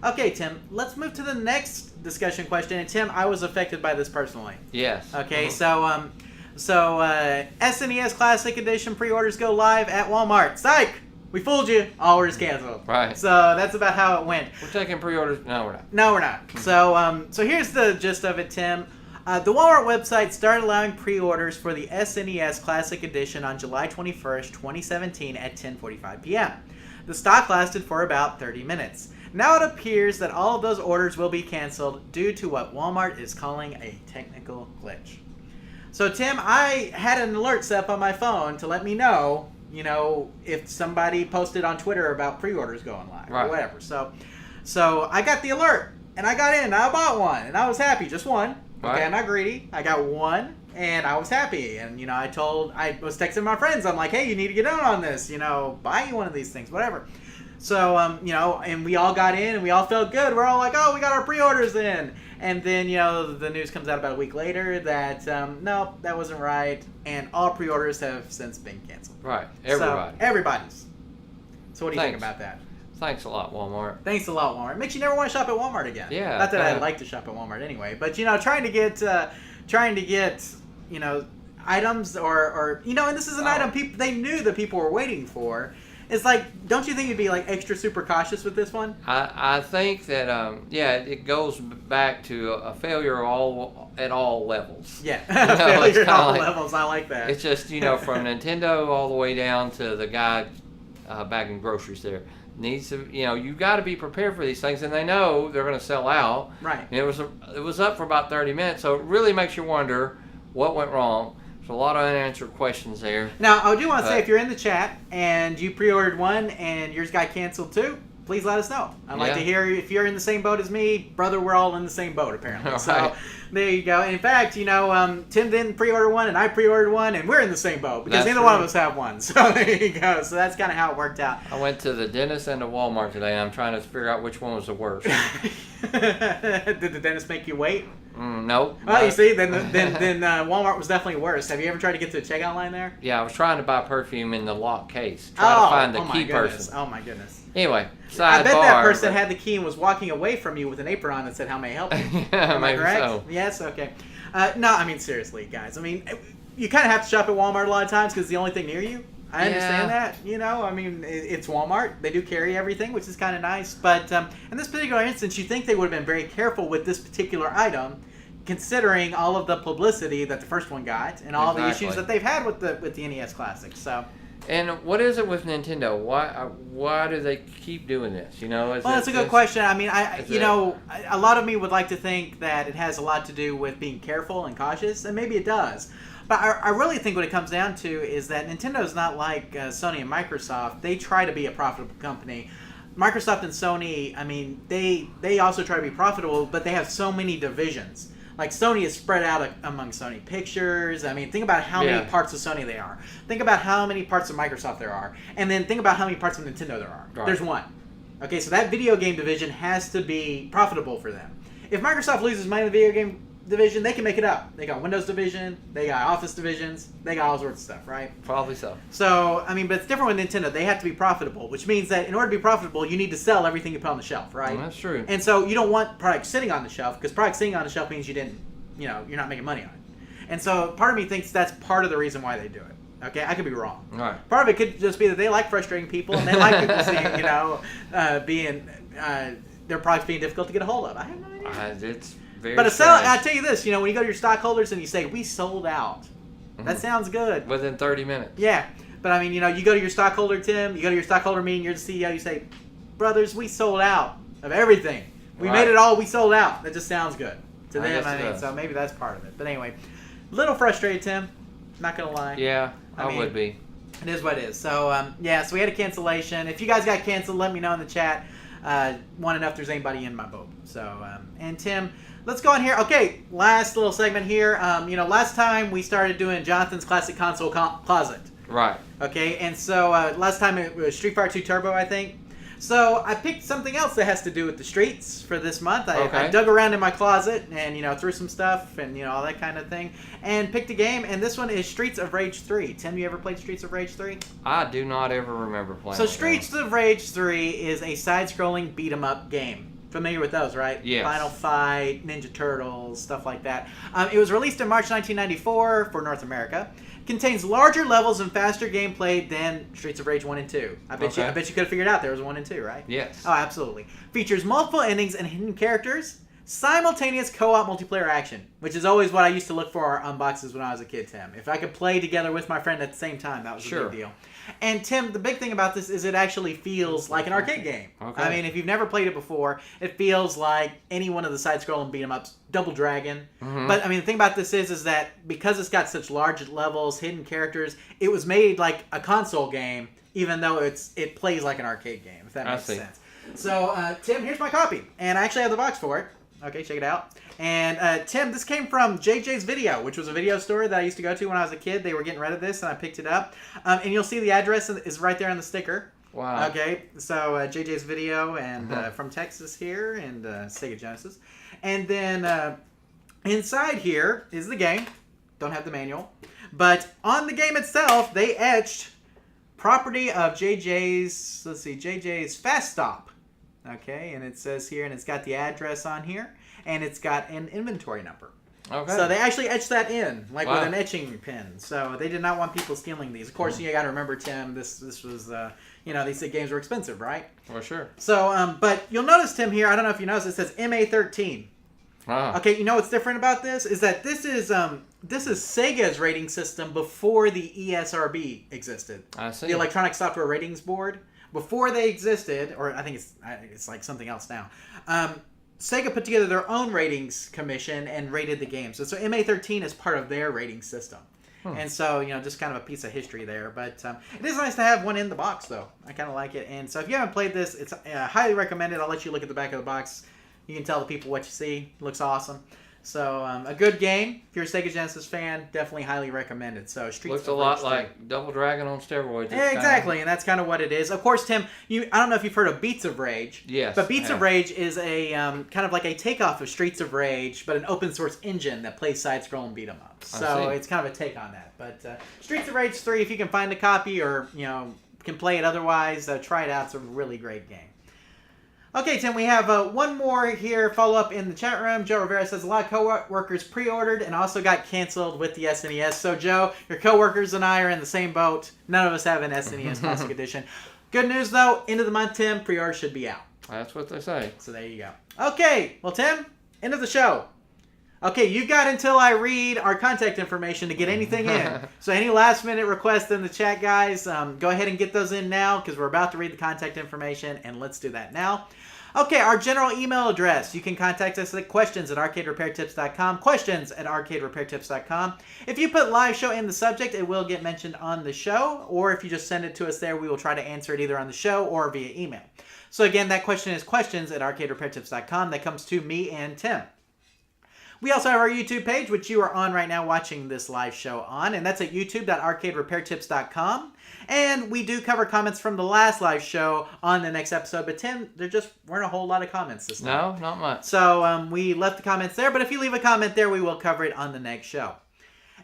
okay, Tim, let's move to the next discussion question. And, Tim, I was affected by this personally. Yes. Okay, so SNES Classic Edition pre-orders go live at Walmart. Psych! We fooled you. All orders canceled. Right. So that's about how it went. We're taking pre-orders. No, we're not. No, we're not. So here's the gist of it, Tim. The Walmart website started allowing pre-orders for the SNES Classic Edition on July 21st, 2017 at 10:45 p.m. The stock lasted for about 30 minutes. Now it appears that all of those orders will be canceled due to what Walmart is calling a technical glitch. So Tim, I had an alert set up on my phone to let me know, if somebody posted on Twitter about pre-orders going live or whatever. So I got the alert and I got in. And I bought one and I was happy. Just one. Okay, I'm not greedy. I got one and I was happy. And I was texting my friends. I'm like, hey, you need to get in on this. Buy you one of these things, whatever. So and we all got in and we all felt good. We're all like, oh, we got our pre-orders in. And then, the news comes out about a week later that, no, that wasn't right. And all pre-orders have since been canceled. Right. Everybody. So, everybody's. So what do you think about that? Thanks a lot, Walmart. Thanks a lot, Walmart. It makes you never want to shop at Walmart again. Yeah. Not that I like to shop at Walmart anyway. But, trying to get, items or and this is an item they knew that people were waiting for. It's like, don't you think you'd be like extra super cautious with this one? I think that it goes back to a failure at all levels. Yeah, failure at all levels. I like that. It's just from Nintendo all the way down to the guy bagging groceries there. Needs to you got to be prepared for these things, and they know they're going to sell out. Right. And it was up for about 30 minutes, so it really makes you wonder what went wrong. A lot of unanswered questions there. Now, I do want to say, if you're in the chat and you pre-ordered one and yours got canceled too, please let us know. I'd like to hear if you're in the same boat as me. Brother, we're all in the same boat, apparently. Right. So, there you go. And in fact, Tim didn't pre-order one and I pre-ordered one and we're in the same boat because neither one of us have one. So, there you go. So, that's kind of how it worked out. I went to the dentist and the Walmart today, and I'm trying to figure out which one was the worst. Did the dentist make you wait? No. Well, you see, then Walmart was definitely worse. Have you ever tried to get to the checkout line there? Yeah, I was trying to buy perfume in the locked case. Trying to find the key person. Oh, my goodness. Anyway, I bet that person had the key and was walking away from you with an apron on that said, how may I help you? Yeah, maybe correct? So. Yes, okay. No, I mean, seriously, guys. I mean, you kind of have to shop at Walmart a lot of times because it's the only thing near you. I understand that, I mean, it's Walmart. They do carry everything, which is kind of nice. But in this particular instance, you think they would have been very careful with this particular item, considering all of the publicity that the first one got and all the issues that they've had with the NES Classic. So. And what is it with Nintendo? Why do they keep doing this? Well, that's a good question. I mean, a lot of me would like to think that it has a lot to do with being careful and cautious, and maybe it does. But I really think what it comes down to is that Nintendo's not like Sony and Microsoft. They try to be a profitable company. Microsoft and Sony, I mean, they also try to be profitable, but they have so many divisions. Like, Sony is spread out among Sony Pictures. I mean, think about how many parts of Sony there are. Think about how many parts of Microsoft there are. And then think about how many parts of Nintendo there are. Right. There's one. Okay, so that video game division has to be profitable for them. If Microsoft loses money in the video game division, they can make it up. They got Windows division, they got Office divisions, they got all sorts of stuff, right? Probably so. So, I mean, but it's different with Nintendo. They have to be profitable, which means that in order to be profitable, you need to sell everything you put on the shelf, right? That's true. And so you don't want products sitting on the shelf, because products sitting on the shelf means you didn't, you're not making money on it. And so part of me thinks that's part of the reason why they do it. Okay, I could be wrong. Right. Part of it could just be that they like frustrating people, and they like people seeing, their products being difficult to get a hold of. I have no idea. It's very But strange. I tell you this, when you go to your stockholders and you say, we sold out, that sounds good. Within 30 minutes. Yeah. But I mean, you go to your stockholder, Tim, you go to your stockholder meeting, you're the CEO, you say, brothers, we sold out of everything. We made it all, we sold out. That just sounds good to them, I think. So maybe that's part of it. But anyway, a little frustrated, Tim. Not going to lie. Yeah, I would be. It is what it is. So, so we had a cancellation. If you guys got canceled, let me know in the chat. Want to know if there's anybody in my boat. So, and Tim, let's go on here. Okay, last little segment here. Last time we started doing Jonathan's Classic Console Closet. Right. Okay, and so last time it was Street Fighter 2 Turbo, I think. So I picked something else that has to do with the streets for this month. I dug around in my closet and, threw some stuff and, all that kind of thing. And picked a game, and this one is Streets of Rage 3. Tim, you ever played Streets of Rage 3? I do not ever remember playing So Streets of Rage 3 is a side-scrolling beat-em-up game. Familiar with those, right? Yes. Final Fight, Ninja Turtles, stuff like that. It was released in March 1994 for North America. Contains larger levels and faster gameplay than Streets of Rage 1 and 2. I bet you could have figured out there was 1 and 2, right? Yes. Oh, absolutely. Features multiple endings and hidden characters. simultaneous co-op multiplayer action, which is always what I used to look for our unboxes when I was a kid, Tim. If I could play together with my friend at the same time, that was a big deal. And Tim, the big thing about this is it actually feels like an arcade game. Okay. I mean, if you've never played it before, it feels like any one of the side-scrolling beat-em-ups. Double Dragon. But I mean, the thing about this is that because it's got such large levels, hidden characters, it was made like a console game, even though it plays like an arcade game, if that makes sense. So, Tim, here's my copy. And I actually have the box for it. Okay, check it out. And, Tim, this came from JJ's Video, which was a video store that I used to go to when I was a kid. They were getting rid of this, and I picked it up. And you'll see the address is right there on the sticker. Wow. Okay, so JJ's Video, and from Texas here, and Sega Genesis. And then inside here is the game. Don't have the manual. But on the game itself, they etched property of JJ's, let's see, JJ's Fast Stop. Okay, and it says here, and it's got the address on here, and it's got an inventory number. Okay. So they actually etched that in, like with an etching pen. So they did not want people stealing these. Of course, you got to remember, Tim, this was, these games were expensive, right? For sure. So, but you'll notice, Tim, here, I don't know if you noticed, it says MA13. Okay, you know what's different about this? Is that this is Sega's rating system before the ESRB existed. I see. The Electronic Software Ratings Board. Before they existed, or I think it's like something else now, Sega put together their own ratings commission and rated the games. So MA13 is part of their rating system. And so, just kind of a piece of history there. But it is nice to have one in the box, though. I kind of like it. And so if you haven't played this, it's highly recommended. I'll let you look at the back of the box. You can tell the people what you see. It looks awesome. So, a good game. If you're a Sega Genesis fan, definitely highly recommended. So, looks a lot like Double Dragon on steroids. Yeah, exactly, and that's kind of what it is. Of course, Tim, I don't know if you've heard of Beats of Rage. Yes. But Beats of Rage is a kind of like a takeoff of Streets of Rage, but an open source engine that plays side-scrolling beat 'em ups. So it's kind of a take on that. But Streets of Rage 3, if you can find a copy or can play it otherwise, try it out. It's a really great game. Okay, Tim, we have one more here, follow-up in the chat room. Joe Rivera says, a lot of co-workers pre-ordered and also got canceled with the SNES. So, Joe, your co-workers and I are in the same boat. None of us have an SNES Classic Edition. Good news, though, end of the month, Tim, pre-order should be out. That's what they say. So there you go. Okay, well, Tim, end of the show. Okay, you've got until I read our contact information to get anything in. So any last-minute requests in the chat, guys, go ahead and get those in now because we're about to read the contact information, and let's do that now. Okay, our general email address. You can contact us at questions@arcaderepairtips.com, questions@arcaderepairtips.com. If you put live show in the subject, it will get mentioned on the show, or if you just send it to us there, we will try to answer it either on the show or via email. So again, that question is questions@arcaderepairtips.com. That comes to me and Tim. We also have our YouTube page, which you are on right now watching this live show on, and that's at youtube.arcaderepairtips.com. And we do cover comments from the last live show on the next episode, but Tim, there just weren't a whole lot of comments this time. No, not much. So we left the comments there, but if you leave a comment there, we will cover it on the next show.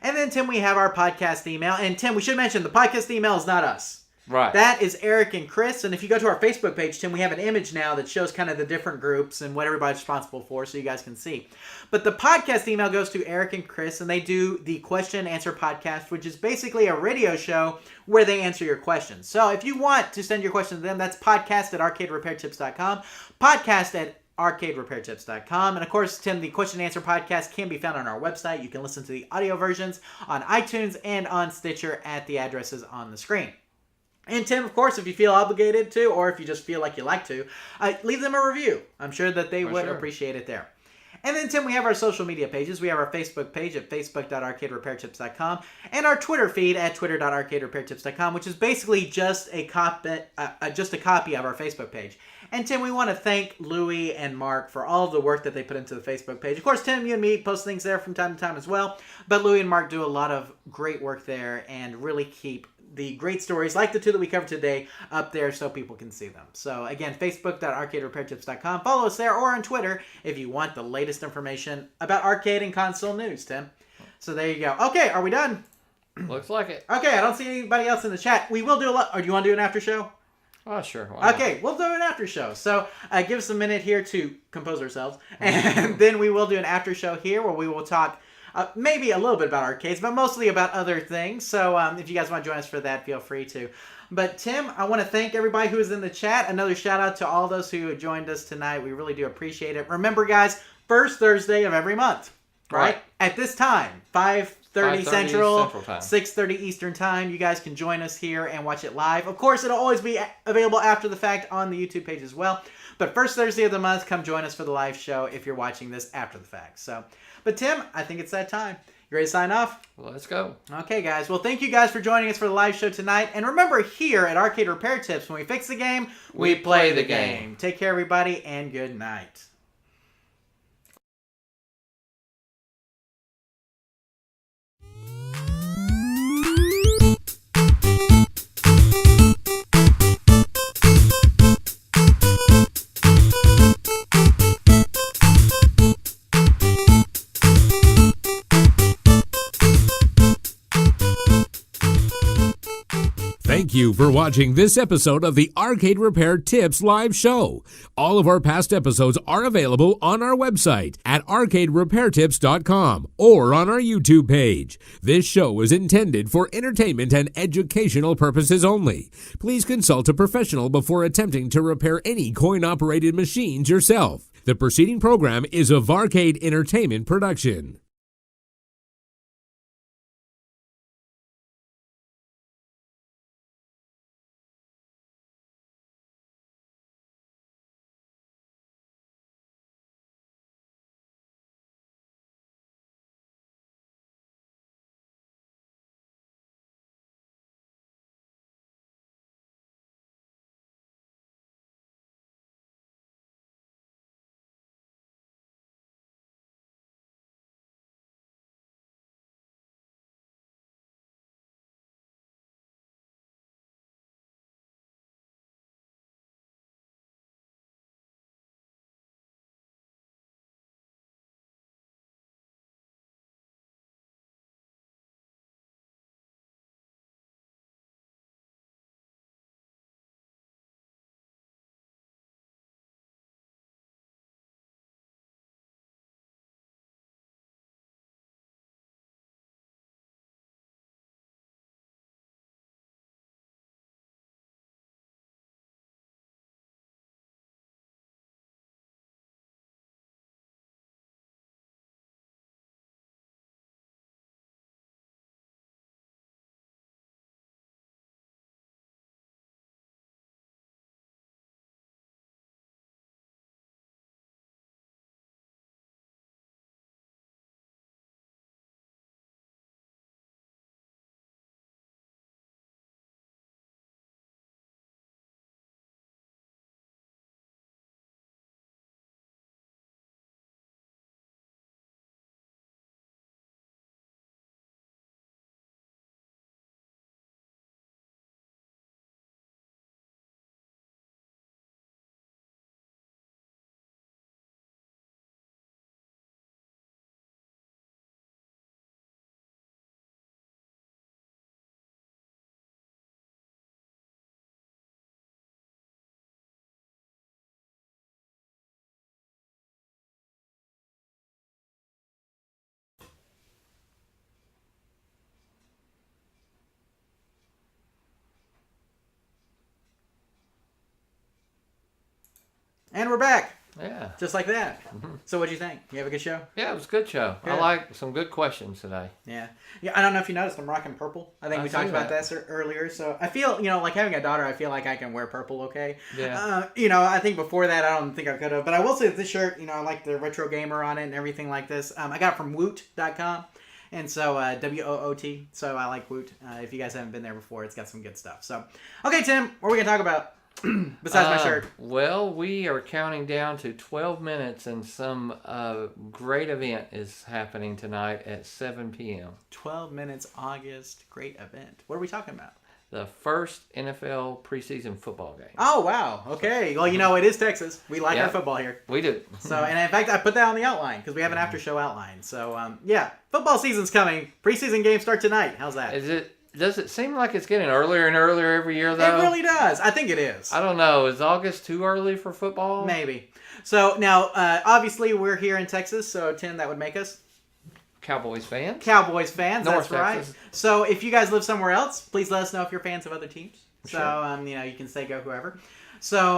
And then, Tim, we have our podcast email. And, Tim, we should mention the podcast email is not us. Right. That is Eric and Chris. And if you go to our Facebook page, Tim, we have an image now that shows kind of the different groups and what everybody's responsible for so you guys can see. But the podcast email goes to Eric and Chris, and they do the Question and Answer podcast, which is basically a radio show where they answer your questions. So if you want to send your questions to them, that's podcast@arcaderepairtips.com, podcast@arcaderepairtips.com. And of course, Tim, the Question and Answer podcast can be found on our website. You can listen to the audio versions on iTunes and on Stitcher at the addresses on the screen. And Tim, of course, if you feel obligated to, or if you just feel like you like to, leave them a review. I'm sure that they would appreciate it there. And then, Tim, we have our social media pages. We have our Facebook page at facebook.arcaderepairtips.com and our Twitter feed at twitter.arcaderepairtips.com, which is basically just a copy of our Facebook page. And, Tim, we want to thank Louie and Mark for all of the work that they put into the Facebook page. Of course, Tim, you and me post things there from time to time as well, but Louie and Mark do a lot of great work there and really keep the great stories like the two that we covered today up there so people can see them. So again, facebook.arcaderepairtips.com. Follow us there, or on Twitter if you want the latest information about arcade and console news, Tim. So there you go. Okay, are we done? Looks like it. Okay, I don't see anybody else in the chat. We will do a lot. Or do you want to do an after show? Oh, sure. Okay, we'll do an after show. So give us a minute here to compose ourselves. And then we will do an after show here where we will talk maybe a little bit about arcades, but mostly about other things. So if you guys want to join us for that, feel free to. But Tim, I want to thank everybody who is in the chat. Another shout out to all those who joined us tonight. We really do appreciate it. Remember, guys, first Thursday of every month, right? At this time, 5:30 Central time. 6:30 Eastern Time. You guys can join us here and watch it live. Of course, it'll always be available after the fact on the YouTube page as well. But first Thursday of the month, come join us for the live show if you're watching this after the fact. So, but Tim, I think it's that time. You ready to sign off? Let's go. Okay, guys. Well, thank you guys for joining us for the live show tonight. And remember, here at Arcade Repair Tips, when we fix the game, we play the game. Take care, everybody, and good night. Thank you for watching this episode of the Arcade Repair Tips live show. All of our past episodes are available on our website at arcaderepairtips.com or on our YouTube page. This show is intended for entertainment and educational purposes only. Please consult a professional before attempting to repair any coin-operated machines yourself. The preceding program is a Varcade Entertainment production. And we're back. Yeah. Just like that. So what'd you think? You have a good show? Yeah, it was a good show. Good. I like some good questions today. Yeah. I don't know if you noticed, I'm rocking purple. I think we talked about that earlier. So I feel, like having a daughter, I feel like I can wear purple okay. Yeah. I think before that, I don't think I could have. But I will say that this shirt, I like the retro gamer on it and everything like this. I got it from Woot.com. And so, WOOT. So I like Woot. If you guys haven't been there before, it's got some good stuff. So, okay, Tim, what are we going to talk about? Besides my shirt. Well, we are counting down to 12 minutes and some great event is happening tonight at 7 p.m. 12 minutes, August, great event. What are we talking about? The first NFL preseason football game. Oh, wow. Okay. Well, it is Texas. We like our football here. We do. So, and in fact, I put that on the outline because we have an after show outline. So, football season's coming. Preseason games start tonight. How's that? Does it seem like it's getting earlier and earlier every year, though? It really does. I think it is. I don't know. Is August too early for football? Maybe. So, now, obviously, we're here in Texas, so, Tim, that would make us? Cowboys fans. Cowboys fans, North that's Texas. right. So, if you guys live somewhere else, please let us know if you're fans of other teams. So, Sure. you can say go whoever. So,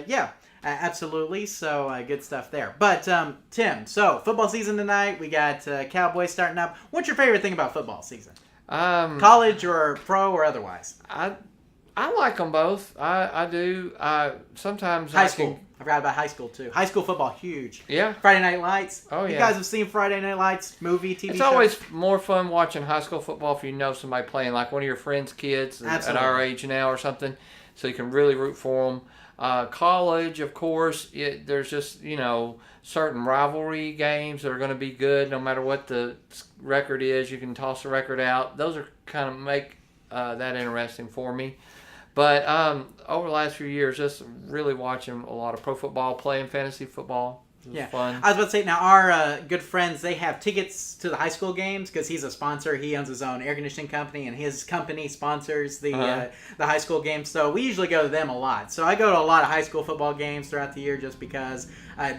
yeah, absolutely. So, good stuff there. But, Tim, so football season tonight. We got Cowboys starting up. What's your favorite thing about football season? College or pro or otherwise? I like them both. I do. Sometimes High school. I forgot about high school too. High school football, huge. Yeah. Friday Night Lights. Oh, yeah. You guys have seen Friday Night Lights movie, TV It's show? always more fun watching high school football if you know somebody playing, like one of your friends' kids at our age now or something, so you can really root for them. College, of course, there's just, certain rivalry games that are going to be good no matter what the record is. You can toss the record out. Those are kind of make that interesting for me. But over the last few years, just really watching a lot of pro football, playing fantasy football. It was fun. I was about to say, now our good friends, they have tickets to the high school games because he's a sponsor. He owns his own air conditioning company, and his company sponsors the high school games. So we usually go to them a lot. So I go to a lot of high school football games throughout the year just because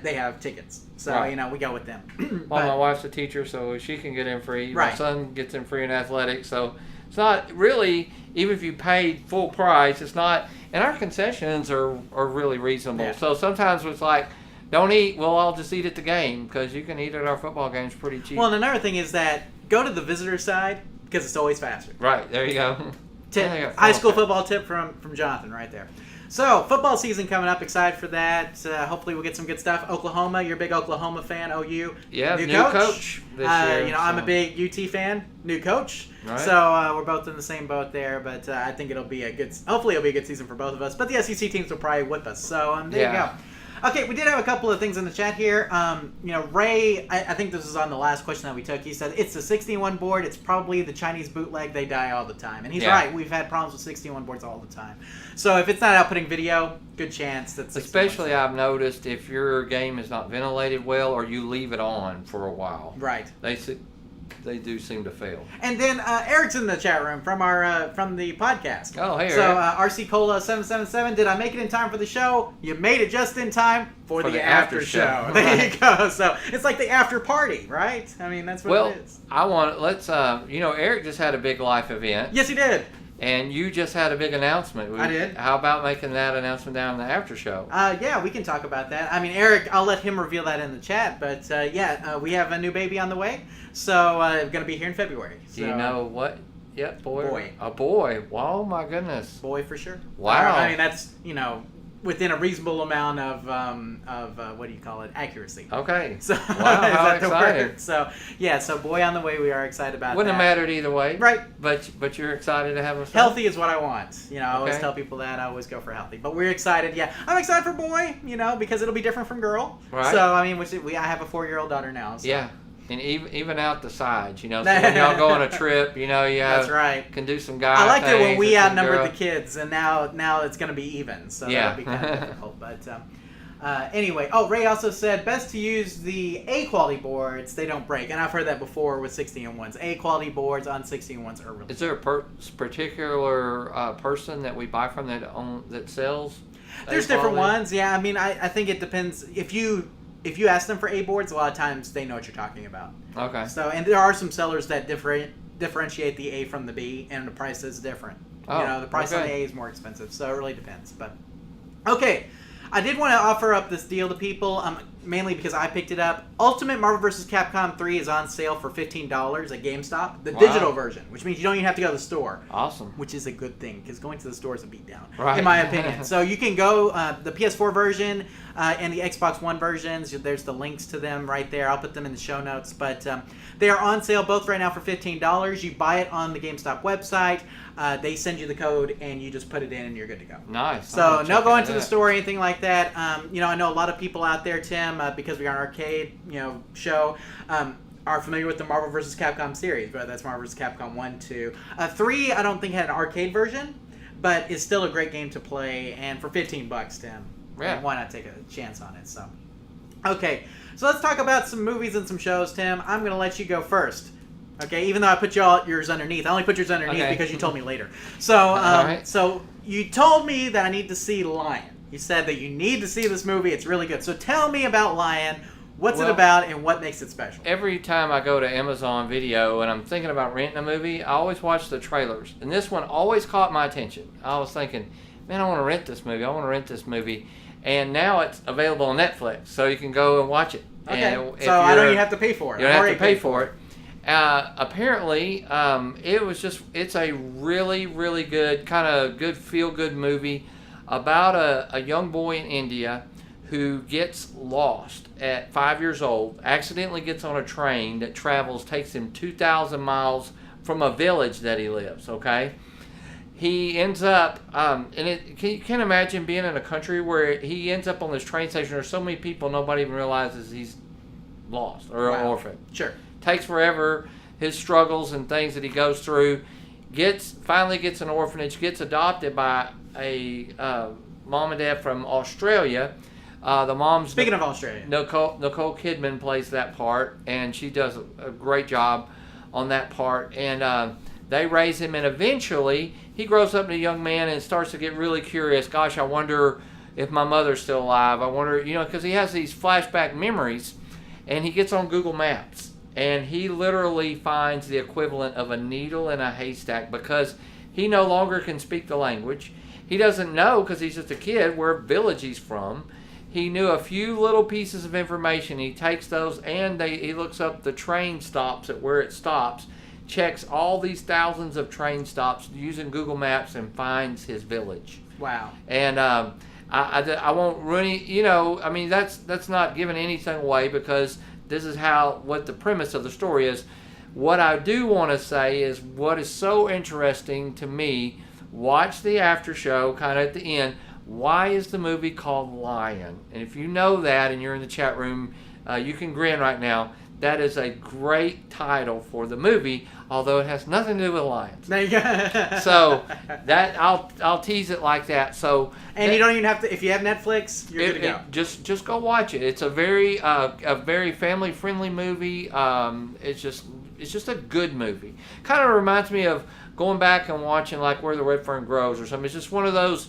they have tickets. So, we go with them. Well, my wife's a teacher, so she can get in free. Right. My son gets in free in athletics, so it's not really, even if you paid full price, it's not, and our concessions are really reasonable. Yeah. So sometimes it's like, don't eat, we'll all just eat at the game, because you can eat at our football games pretty cheap. Well, and another thing is that go to the visitor side because it's always faster. Right, there you go. High school football tip from Jonathan right there. So, football season coming up. Excited for that. Hopefully, we'll get some good stuff. Oklahoma, you're a big Oklahoma fan. OU. Yeah, new coach this year. I'm a big UT fan. New coach. Right. So, we're both in the same boat there. But I think hopefully it'll be a good season for both of us. But the SEC teams will probably whip us. So, there you go. Okay, we did have a couple of things in the chat here. Ray, I think this is on the last question that we took. He said, it's the 61 board. It's probably the Chinese bootleg. They die all the time. And he's right. We've had problems with 61 boards all the time. So if it's not outputting video, good chance that 61. Especially I've noticed if your game is not ventilated well or you leave it on for a while. Right. They do seem to fail. And then Eric's in the chat room from the podcast. Oh, hey, so Eric. RC Cola 777. Did I make it in time for the show? You made it just in time for the after show. There you go. So it's like the after party, right? I mean, that's what it is. Let's Eric just had a big life event. Yes, he did. And you just had a big announcement. I did. How about making that announcement down in the after show? Yeah, we can talk about that. I mean, Eric, I'll let him reveal that in the chat. But we have a new baby on the way. So going to be here in February. So, do you know what? Yep, boy. Boy. A boy. Oh, my goodness. Boy for sure. Wow. I mean, that's, within a reasonable amount of what do you call it? Accuracy. Okay. So, wow, how exciting. So boy on the way. We are excited about Wouldn't that. have mattered either way. Right. But you're excited to have a son? Healthy is what I want. I always tell people that. I always go for healthy. But we're excited. Yeah. I'm excited for boy, because it'll be different from girl. Right. So, I mean, I have a 4-year-old daughter now. So. Yeah. And even out the sides, so when y'all go on a trip, you That's right. Can do some guy I liked things it when we and outnumbered the kids, and now it's going to be even, so that'll be kind of difficult. But anyway, Ray also said best to use the A quality boards; they don't break, and I've heard that before with 16-in-1s. A quality boards on 16-in-1s are really. Is there a particular person that we buy from that sells? There's different ones. Yeah, I mean, I think it depends if you ask them for A boards, a lot of times they know what you're talking about. Okay. So, and there are some sellers that differentiate the A from the B, and the price is different. Oh, the price on the A is more expensive, so it really depends. But okay, I did want to offer up this deal to people, mainly because I picked it up. Ultimate Marvel vs. Capcom 3 is on sale for $15 at GameStop, the digital version, which means you don't even have to go to the store. Awesome. Which is a good thing, because going to the store is a beatdown, right. in my opinion. So you can go, the PS4 version and the Xbox One versions, there's the links to them right there. I'll put them in the show notes. But they are on sale both right now for $15. You buy it on the GameStop website. They send you the code, and you just put it in, and you're good to go. Nice. So no going to the store or anything like that. I know a lot of people out there, Tim, because we are an arcade, show, are familiar with the Marvel vs. Capcom series. But that's Marvel vs. Capcom 1, 2. 3, I don't think had an arcade version, but it's still a great game to play. And for $15, Tim, why not take a chance on it? So, okay. So let's talk about some movies and some shows, Tim. I'm going to let you go first. Okay, even though I put yours underneath. I only put yours underneath because you told me later. So, so you told me that I need to see Lion. You said that you need to see this movie. It's really good. So tell me about Lion. What's it Well, about, and what makes it special? Every time I go to Amazon Video and I'm thinking about renting a movie, I always watch the trailers. And this one always caught my attention. I was thinking, man, I want to rent this movie. I want to rent this movie. And now it's available on Netflix, so you can go and watch it. Okay, And if so I don't you're- even have to pay for it. You don't I've have already to pay paid for it. Apparently, it's a really, really good, kind of good, feel-good movie about a young boy in India who gets lost at 5 years old, accidentally gets on a train that takes him 2,000 miles from a village that he lives, okay? He ends up, you can imagine being in a country where he ends up on this train station. There's so many people, nobody even realizes he's lost or an orphan. Sure. Takes forever, his struggles and things that he goes through. Finally gets an orphanage, gets adopted by a mom and dad from Australia. The mom's Speaking of Australia. Nicole Kidman plays that part, and she does a great job on that part. And they raise him, and eventually he grows up to a young man and starts to get really curious. Gosh, I wonder if my mother's still alive. I wonder, because he has these flashback memories, and he gets on Google Maps, and he literally finds the equivalent of a needle in a haystack because he no longer can speak the language. He doesn't know, because he's just a kid, where village he's from. He knew a few little pieces of information. He takes those, and he looks up the train stops at where it stops, checks all these thousands of train stops using Google Maps, and finds his village. Wow. And I won't really, that's not giving anything away, because this is what the premise of the story is. What I do want to say is, what is so interesting to me, watch the after show kind of at the end. Why is the movie called Lion? And if you know that and you're in the chat room, you can grin right now. That is a great title for the movie, although it has nothing to do with lions. There you go. So that I'll tease it like that. So you don't even have to. If you have Netflix, you're good to go. Just go watch it. It's a very family friendly movie. It's just a good movie. Kind of reminds me of going back and watching like Where the Red Fern Grows or something. It's just one of those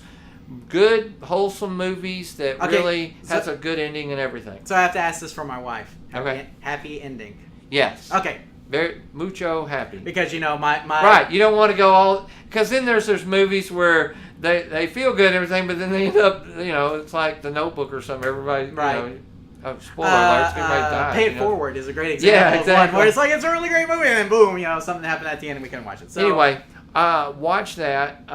good, wholesome movies that really has a good ending and everything. So I have to ask this for my wife. Happy ending. Yes. Okay. Very mucho happy. Because my right, you don't want to go all, because then there's movies where they feel good and everything, but then they end up, it's like The Notebook or something. Everybody, right. Spoiler alerts, everybody dies. Pay It Forward is a great example. Yeah, exactly. Of one where it's like, it's a really great movie, and then boom, something happened at the end and we couldn't watch it. So anyway, watch that.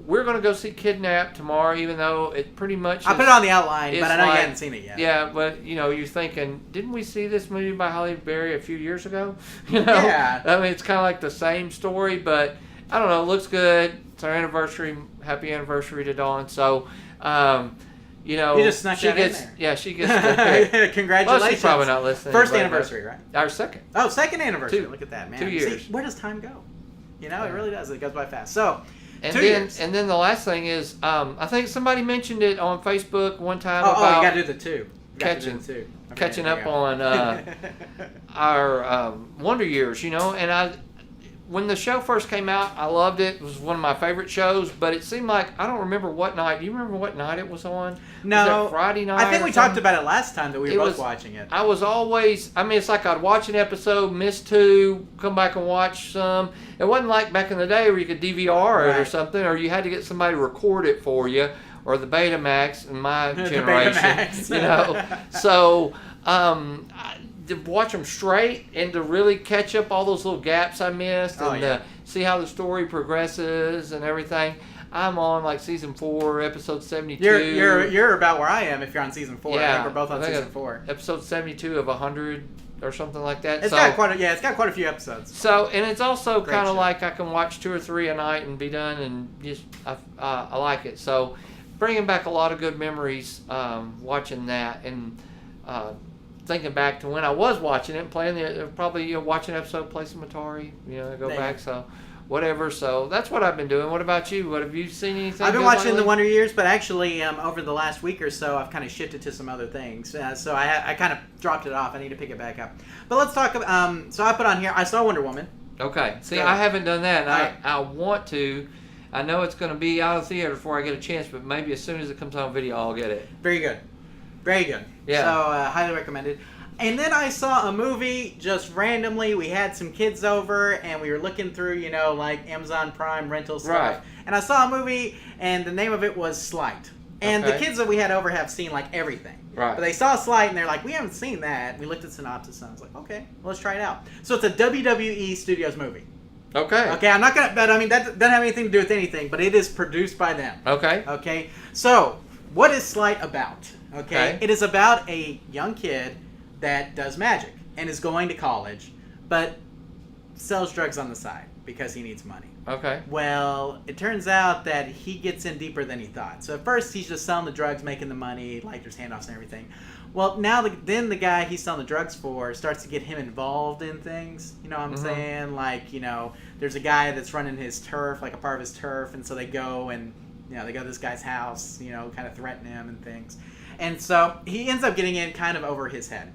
We're going to go see Kidnapped tomorrow, even though it pretty much I put it on the outline, but I know you hadn't seen it yet. Yeah, but you're thinking, didn't we see this movie by Halle Berry a few years ago? Yeah. I mean, it's kind of like the same story, but I don't know. It looks good. It's our anniversary. Happy anniversary to Dawn. So, you just snuck that in there. Yeah, she gets to Congratulations. Well, she's probably not listening. First anniversary, right? Our second. Oh, second anniversary. 2. Look at that, man. 2 years. See, where does time go? It really does. It goes by fast. So, And 2 then, years. and then the last thing is, I think somebody mentioned it on Facebook one time Oh, about you got to do the 2. catching up on our Wonder Years, and when the show first came out, I loved it. It was one of my favorite shows, but it seemed like, I don't remember what night. Do you remember what night it was on? No. Was it Friday night? I think we talked about it last time that we were both watching it. I was always, it's like I'd watch an episode, miss 2, come back and watch some. It wasn't like back in the day where you could DVR it or something, or you had to get somebody to record it for you, or the Betamax in my generation. So, to watch them straight and to really catch up all those little gaps I missed and see how the story progresses and everything. I'm on like season 4, episode 72. You're about where I am if you're on season 4. Yeah, I think we're both on season 4. Episode 72 of 100 or something like that. It's got quite a few episodes. So, and it's also kind show. of like I can watch 2 or 3 a night and be done, and just I like it. So, bringing back a lot of good memories watching that, and thinking back to when I was watching it and playing it, probably watching an episode, play some Atari, go back. So, whatever. So that's what I've been doing. What about you? What have you seen? Anything? I've been watching The Wonder Years, but actually over the last week or so, I've kind of shifted to some other things. So I kind of dropped it off. I need to pick it back up. But let's talk about. So I put on here. I saw Wonder Woman. Okay. See, I haven't done that. And I want to. I know it's going to be out of theater before I get a chance, but maybe as soon as it comes on video, I'll get it. Very good. Very good. Yeah. So highly recommended. And then I saw a movie just randomly. We had some kids over, and we were looking through, like Amazon Prime rental stuff. Right. And I saw a movie, and the name of it was Slight. And the Okay. kids that we had over have seen, everything. Right. But they saw Slight, and they're like, we haven't seen that. We looked at synopsis, and I was like, okay, well, let's try it out. So it's a WWE Studios movie. Okay. Okay, I'm not going to, but that doesn't have anything to do with anything, but it is produced by them. Okay. Okay, so what is Slight about? Okay. It is about a young kid that does magic and is going to college, but sells drugs on the side because he needs money. Okay. Well, it turns out that he gets in deeper than he thought. So at first he's just selling the drugs, making the money, like there's handoffs and everything. Well, now then the guy he's selling the drugs for starts to get him involved in things. You know what I'm saying? There's a guy that's running his turf, like a part of his turf, and so they go and they go to this guy's house, kind of threaten him and things. And so he ends up getting in kind of over his head.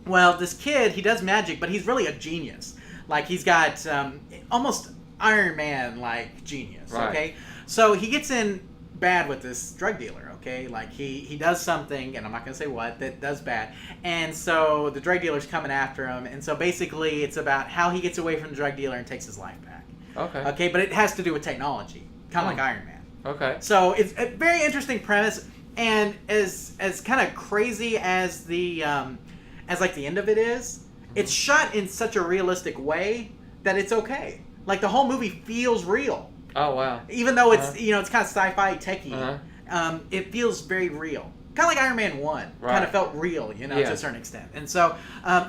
Well, this kid, he does magic, but he's really a genius. Like, he's got almost Iron Man-like genius, Right. okay? So he gets in bad with this drug dealer, okay? Like, he does something, and I'm not going to say what, that does bad. And so the drug dealer's coming after him, and so basically it's about how he gets away from the drug dealer and takes his life back. Okay. Okay, but it has to do with technology, kind of like Iron Man. Okay. So it's a very interesting premise, and as kind of crazy as the the end of it is, it's shot in such a realistic way that it's okay. Like, the whole movie feels real, Oh wow. even though it's it's kind of sci-fi techy. Uh-huh. It feels very real. Kind of like Iron Man 1. Kind Right. of felt real, Yeah. to a certain extent. And so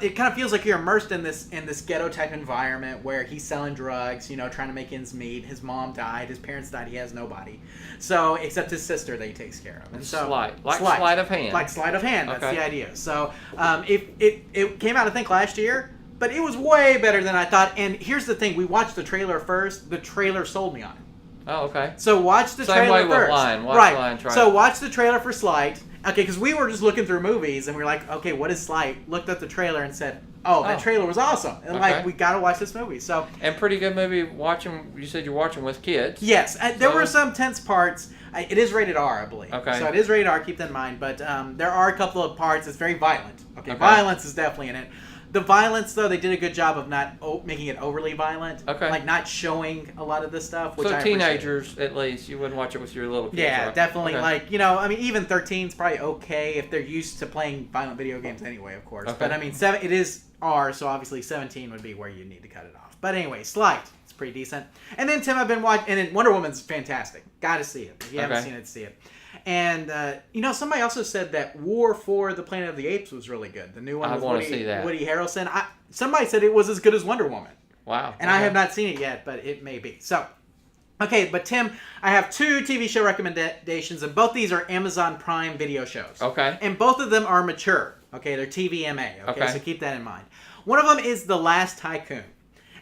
it kind of feels like you're immersed in this ghetto type environment where he's selling drugs, trying to make ends meet. His mom died. His parents died. He has nobody. So, except his sister that he takes care of. And so, Sleight. Like sleight of hand. Like sleight of hand. That's Okay. the idea. So it came out, I think, last year. But it was way better than I thought. And here's the thing. We watched the trailer first. The trailer sold me on it. Oh, okay. So watch the Same trailer way with first. Lion. Watch right. Lion, try so it. watch the trailer for Slight. Okay, because we were just looking through movies and we were like, okay, what is Slight? Looked at the trailer and said, oh, that trailer was awesome. And Okay. we got to watch this movie. So And pretty good movie. You said you're watching with kids. yes, there So- were some tense parts. It is rated R, I believe. Okay. So it is rated R. Keep that in mind. But there are a couple of parts. It's very violent. Okay. Okay. Violence is definitely in it. The violence, though, they did a good job of not making it overly violent. Okay. Like not showing a lot of this stuff. Which So I appreciate. teenagers, at least, you wouldn't watch it with your little kids. Yeah, right? definitely. Okay. Even 13 is probably okay if they're used to playing violent video games anyway, of course. Okay. But it is R, so obviously 17 would be where you need to cut it off. But anyway, Slight. It's pretty decent. And then, Tim, I've been watching, and then Wonder Woman's fantastic. Gotta see it. If you haven't Okay. seen it, see it. And, somebody also said that War for the Planet of the Apes was really good. The new one I with wanna Woody, see that. Woody Harrelson. Somebody said it was as good as Wonder Woman. Wow. And I have not seen it yet, but it may be. So, okay, but Tim, I have 2 TV show recommendations, and both these are Amazon Prime video shows. Okay. And both of them are mature. Okay, they're TVMA. Okay. So keep that in mind. One of them is The Last Tycoon.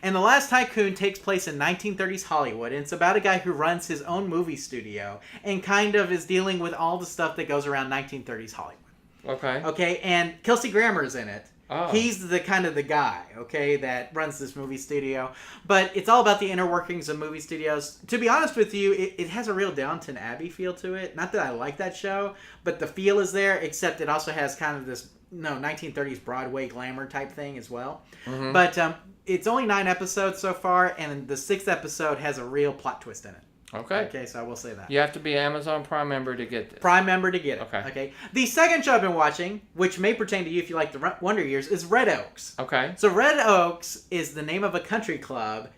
And The Last Tycoon takes place in 1930s Hollywood, and it's about a guy who runs his own movie studio and kind of is dealing with all the stuff that goes around 1930s Hollywood. Okay. Okay, and Kelsey Grammer's in it. Oh. He's the kind of the guy, okay, that runs this movie studio. But it's all about the inner workings of movie studios. To be honest with you, it has a real Downton Abbey feel to it. Not that I like that show, but the feel is there, except it also has kind of this 1930s Broadway glamour type thing as well. Mm-hmm. But it's only 9 episodes so far, and the 6th episode has a real plot twist in it. Okay. Okay, so I will say that. You have to be an Amazon Prime member to get this. Prime member to get it. Okay. The second show I've been watching, which may pertain to you if you like the Wonder Years, is Red Oaks. Okay. So Red Oaks is the name of a country club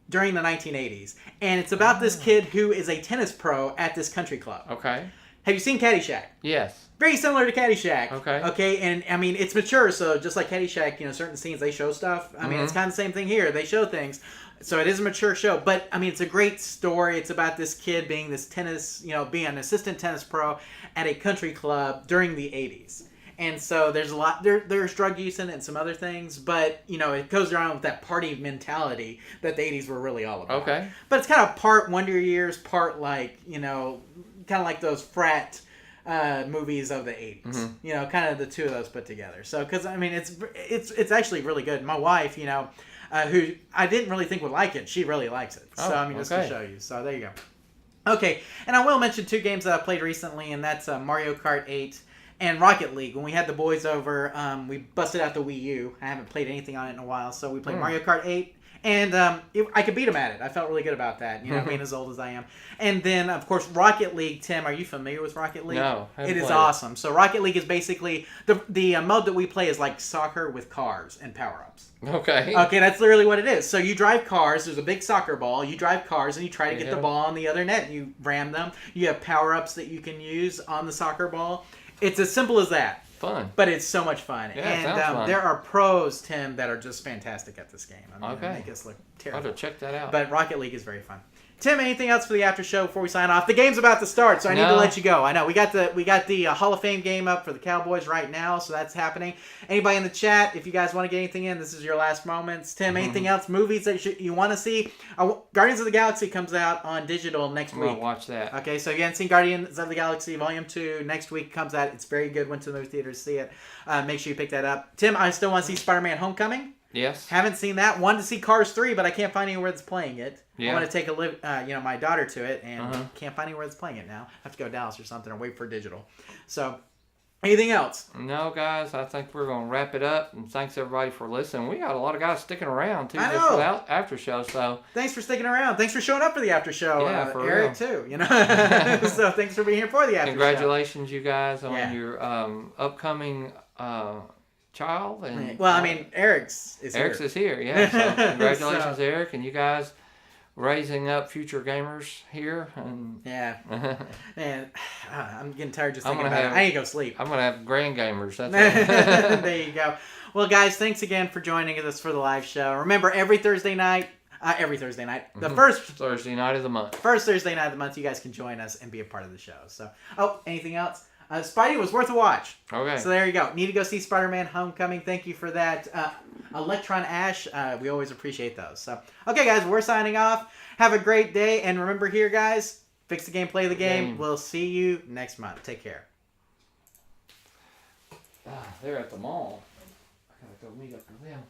during the 1980s, and it's about this kid who is a tennis pro at this country club. Okay. Have you seen Caddyshack? Yes. Very similar to Caddyshack. Okay. Okay, and I mean it's mature, so just like Caddyshack, certain scenes they show stuff. I mean it's kind of the same thing here. They show things. So it is a mature show, but I mean it's a great story. It's about this kid being this tennis, being an assistant tennis pro at a country club during the 80s. And so there's a lot there's drug use in it and some other things, but it goes around with that party mentality that the 80s were really all about. Okay. But it's kind of part Wonder Years, part like, kind of like those frat movies of the 80s. Kind of the two of those put together. So cuz I mean it's actually really good. My wife, who I didn't really think would like it, she really likes it. So I mean just to show you. So there you go. Okay, and I will mention 2 games that I played recently, and that's Mario Kart 8 And Rocket League, when we had the boys over, we busted out the Wii U. I haven't played anything on it in a while, so we played Mario Kart 8. And I could beat him at it. I felt really good about that, being as old as I am. And then, of course, Rocket League. Tim, are you familiar with Rocket League? No. It is awesome. So Rocket League is basically, the mode that we play is like soccer with cars and power-ups. Okay. Okay, that's literally what it is. So you drive cars. There's a big soccer ball. You drive cars, and you try to get the ball on the other net. And you ram them. You have power-ups that you can use on the soccer ball. It's as simple as that. Fun. But it's so much fun. Yeah, and sounds fun. there are pros, Tim, that are just fantastic at this game. I mean, Okay. they make us look I'll terrible. have to check that out. But Rocket League is very fun. Tim, anything else for the after show before we sign off? The game's about to start, so I need to No. let you go. I know we got the Hall of Fame game up for the Cowboys right now, so that's happening. Anybody in the chat, if you guys want to get anything in, this is your last moments. Tim, anything else? Movies that you want to see? Guardians of the Galaxy comes out on digital next I'm week. gonna watch that. Okay, so if you haven't seen Guardians of the Galaxy Volume 2, next week comes out. It's very good. Went to the movie theater to see it. Make sure you pick that up. Tim, I still want to see Spider-Man Homecoming. Yes. Haven't seen that. Wanted to see Cars 3, but I can't find anywhere that's playing it. Yeah. I want to take my daughter to it, and can't find anywhere that's playing it now. I have to go to Dallas or something or wait for digital. So, anything else? No, guys, I think we're going to wrap it up. And thanks, everybody, for listening. We got a lot of guys sticking around, too, I just for know. the after show. So, Thanks for sticking around. Thanks for showing up for the after show. Yeah, for Eric, real. too. So, thanks for being here for the after show. congratulations, you guys, on Yeah. your upcoming child. And Well, I mean, Eric's is Eric's here. is here, yeah. So, congratulations, So- Eric, and you guys raising up future gamers here. And Yeah. Man, I'm getting tired just I'm thinking gonna about it. I need to go sleep. I'm going to have grand gamers. That's all. There you go. Well, guys, thanks again for joining us for the live show. Remember, every Thursday night, the first Thursday night of the month. Thursday night of the month, you guys can join us and be a part of the show. So, anything else? Spidey was worth a watch. Okay. So there you go. Need to go see Spider-Man Homecoming. Thank you for that. Electron Ash, we always appreciate those. So, okay, guys, we're signing off. Have a great day. And remember here, guys, fix the game, play the game. We'll see you next month. Take care. They're at the mall. I got to go meet up with them.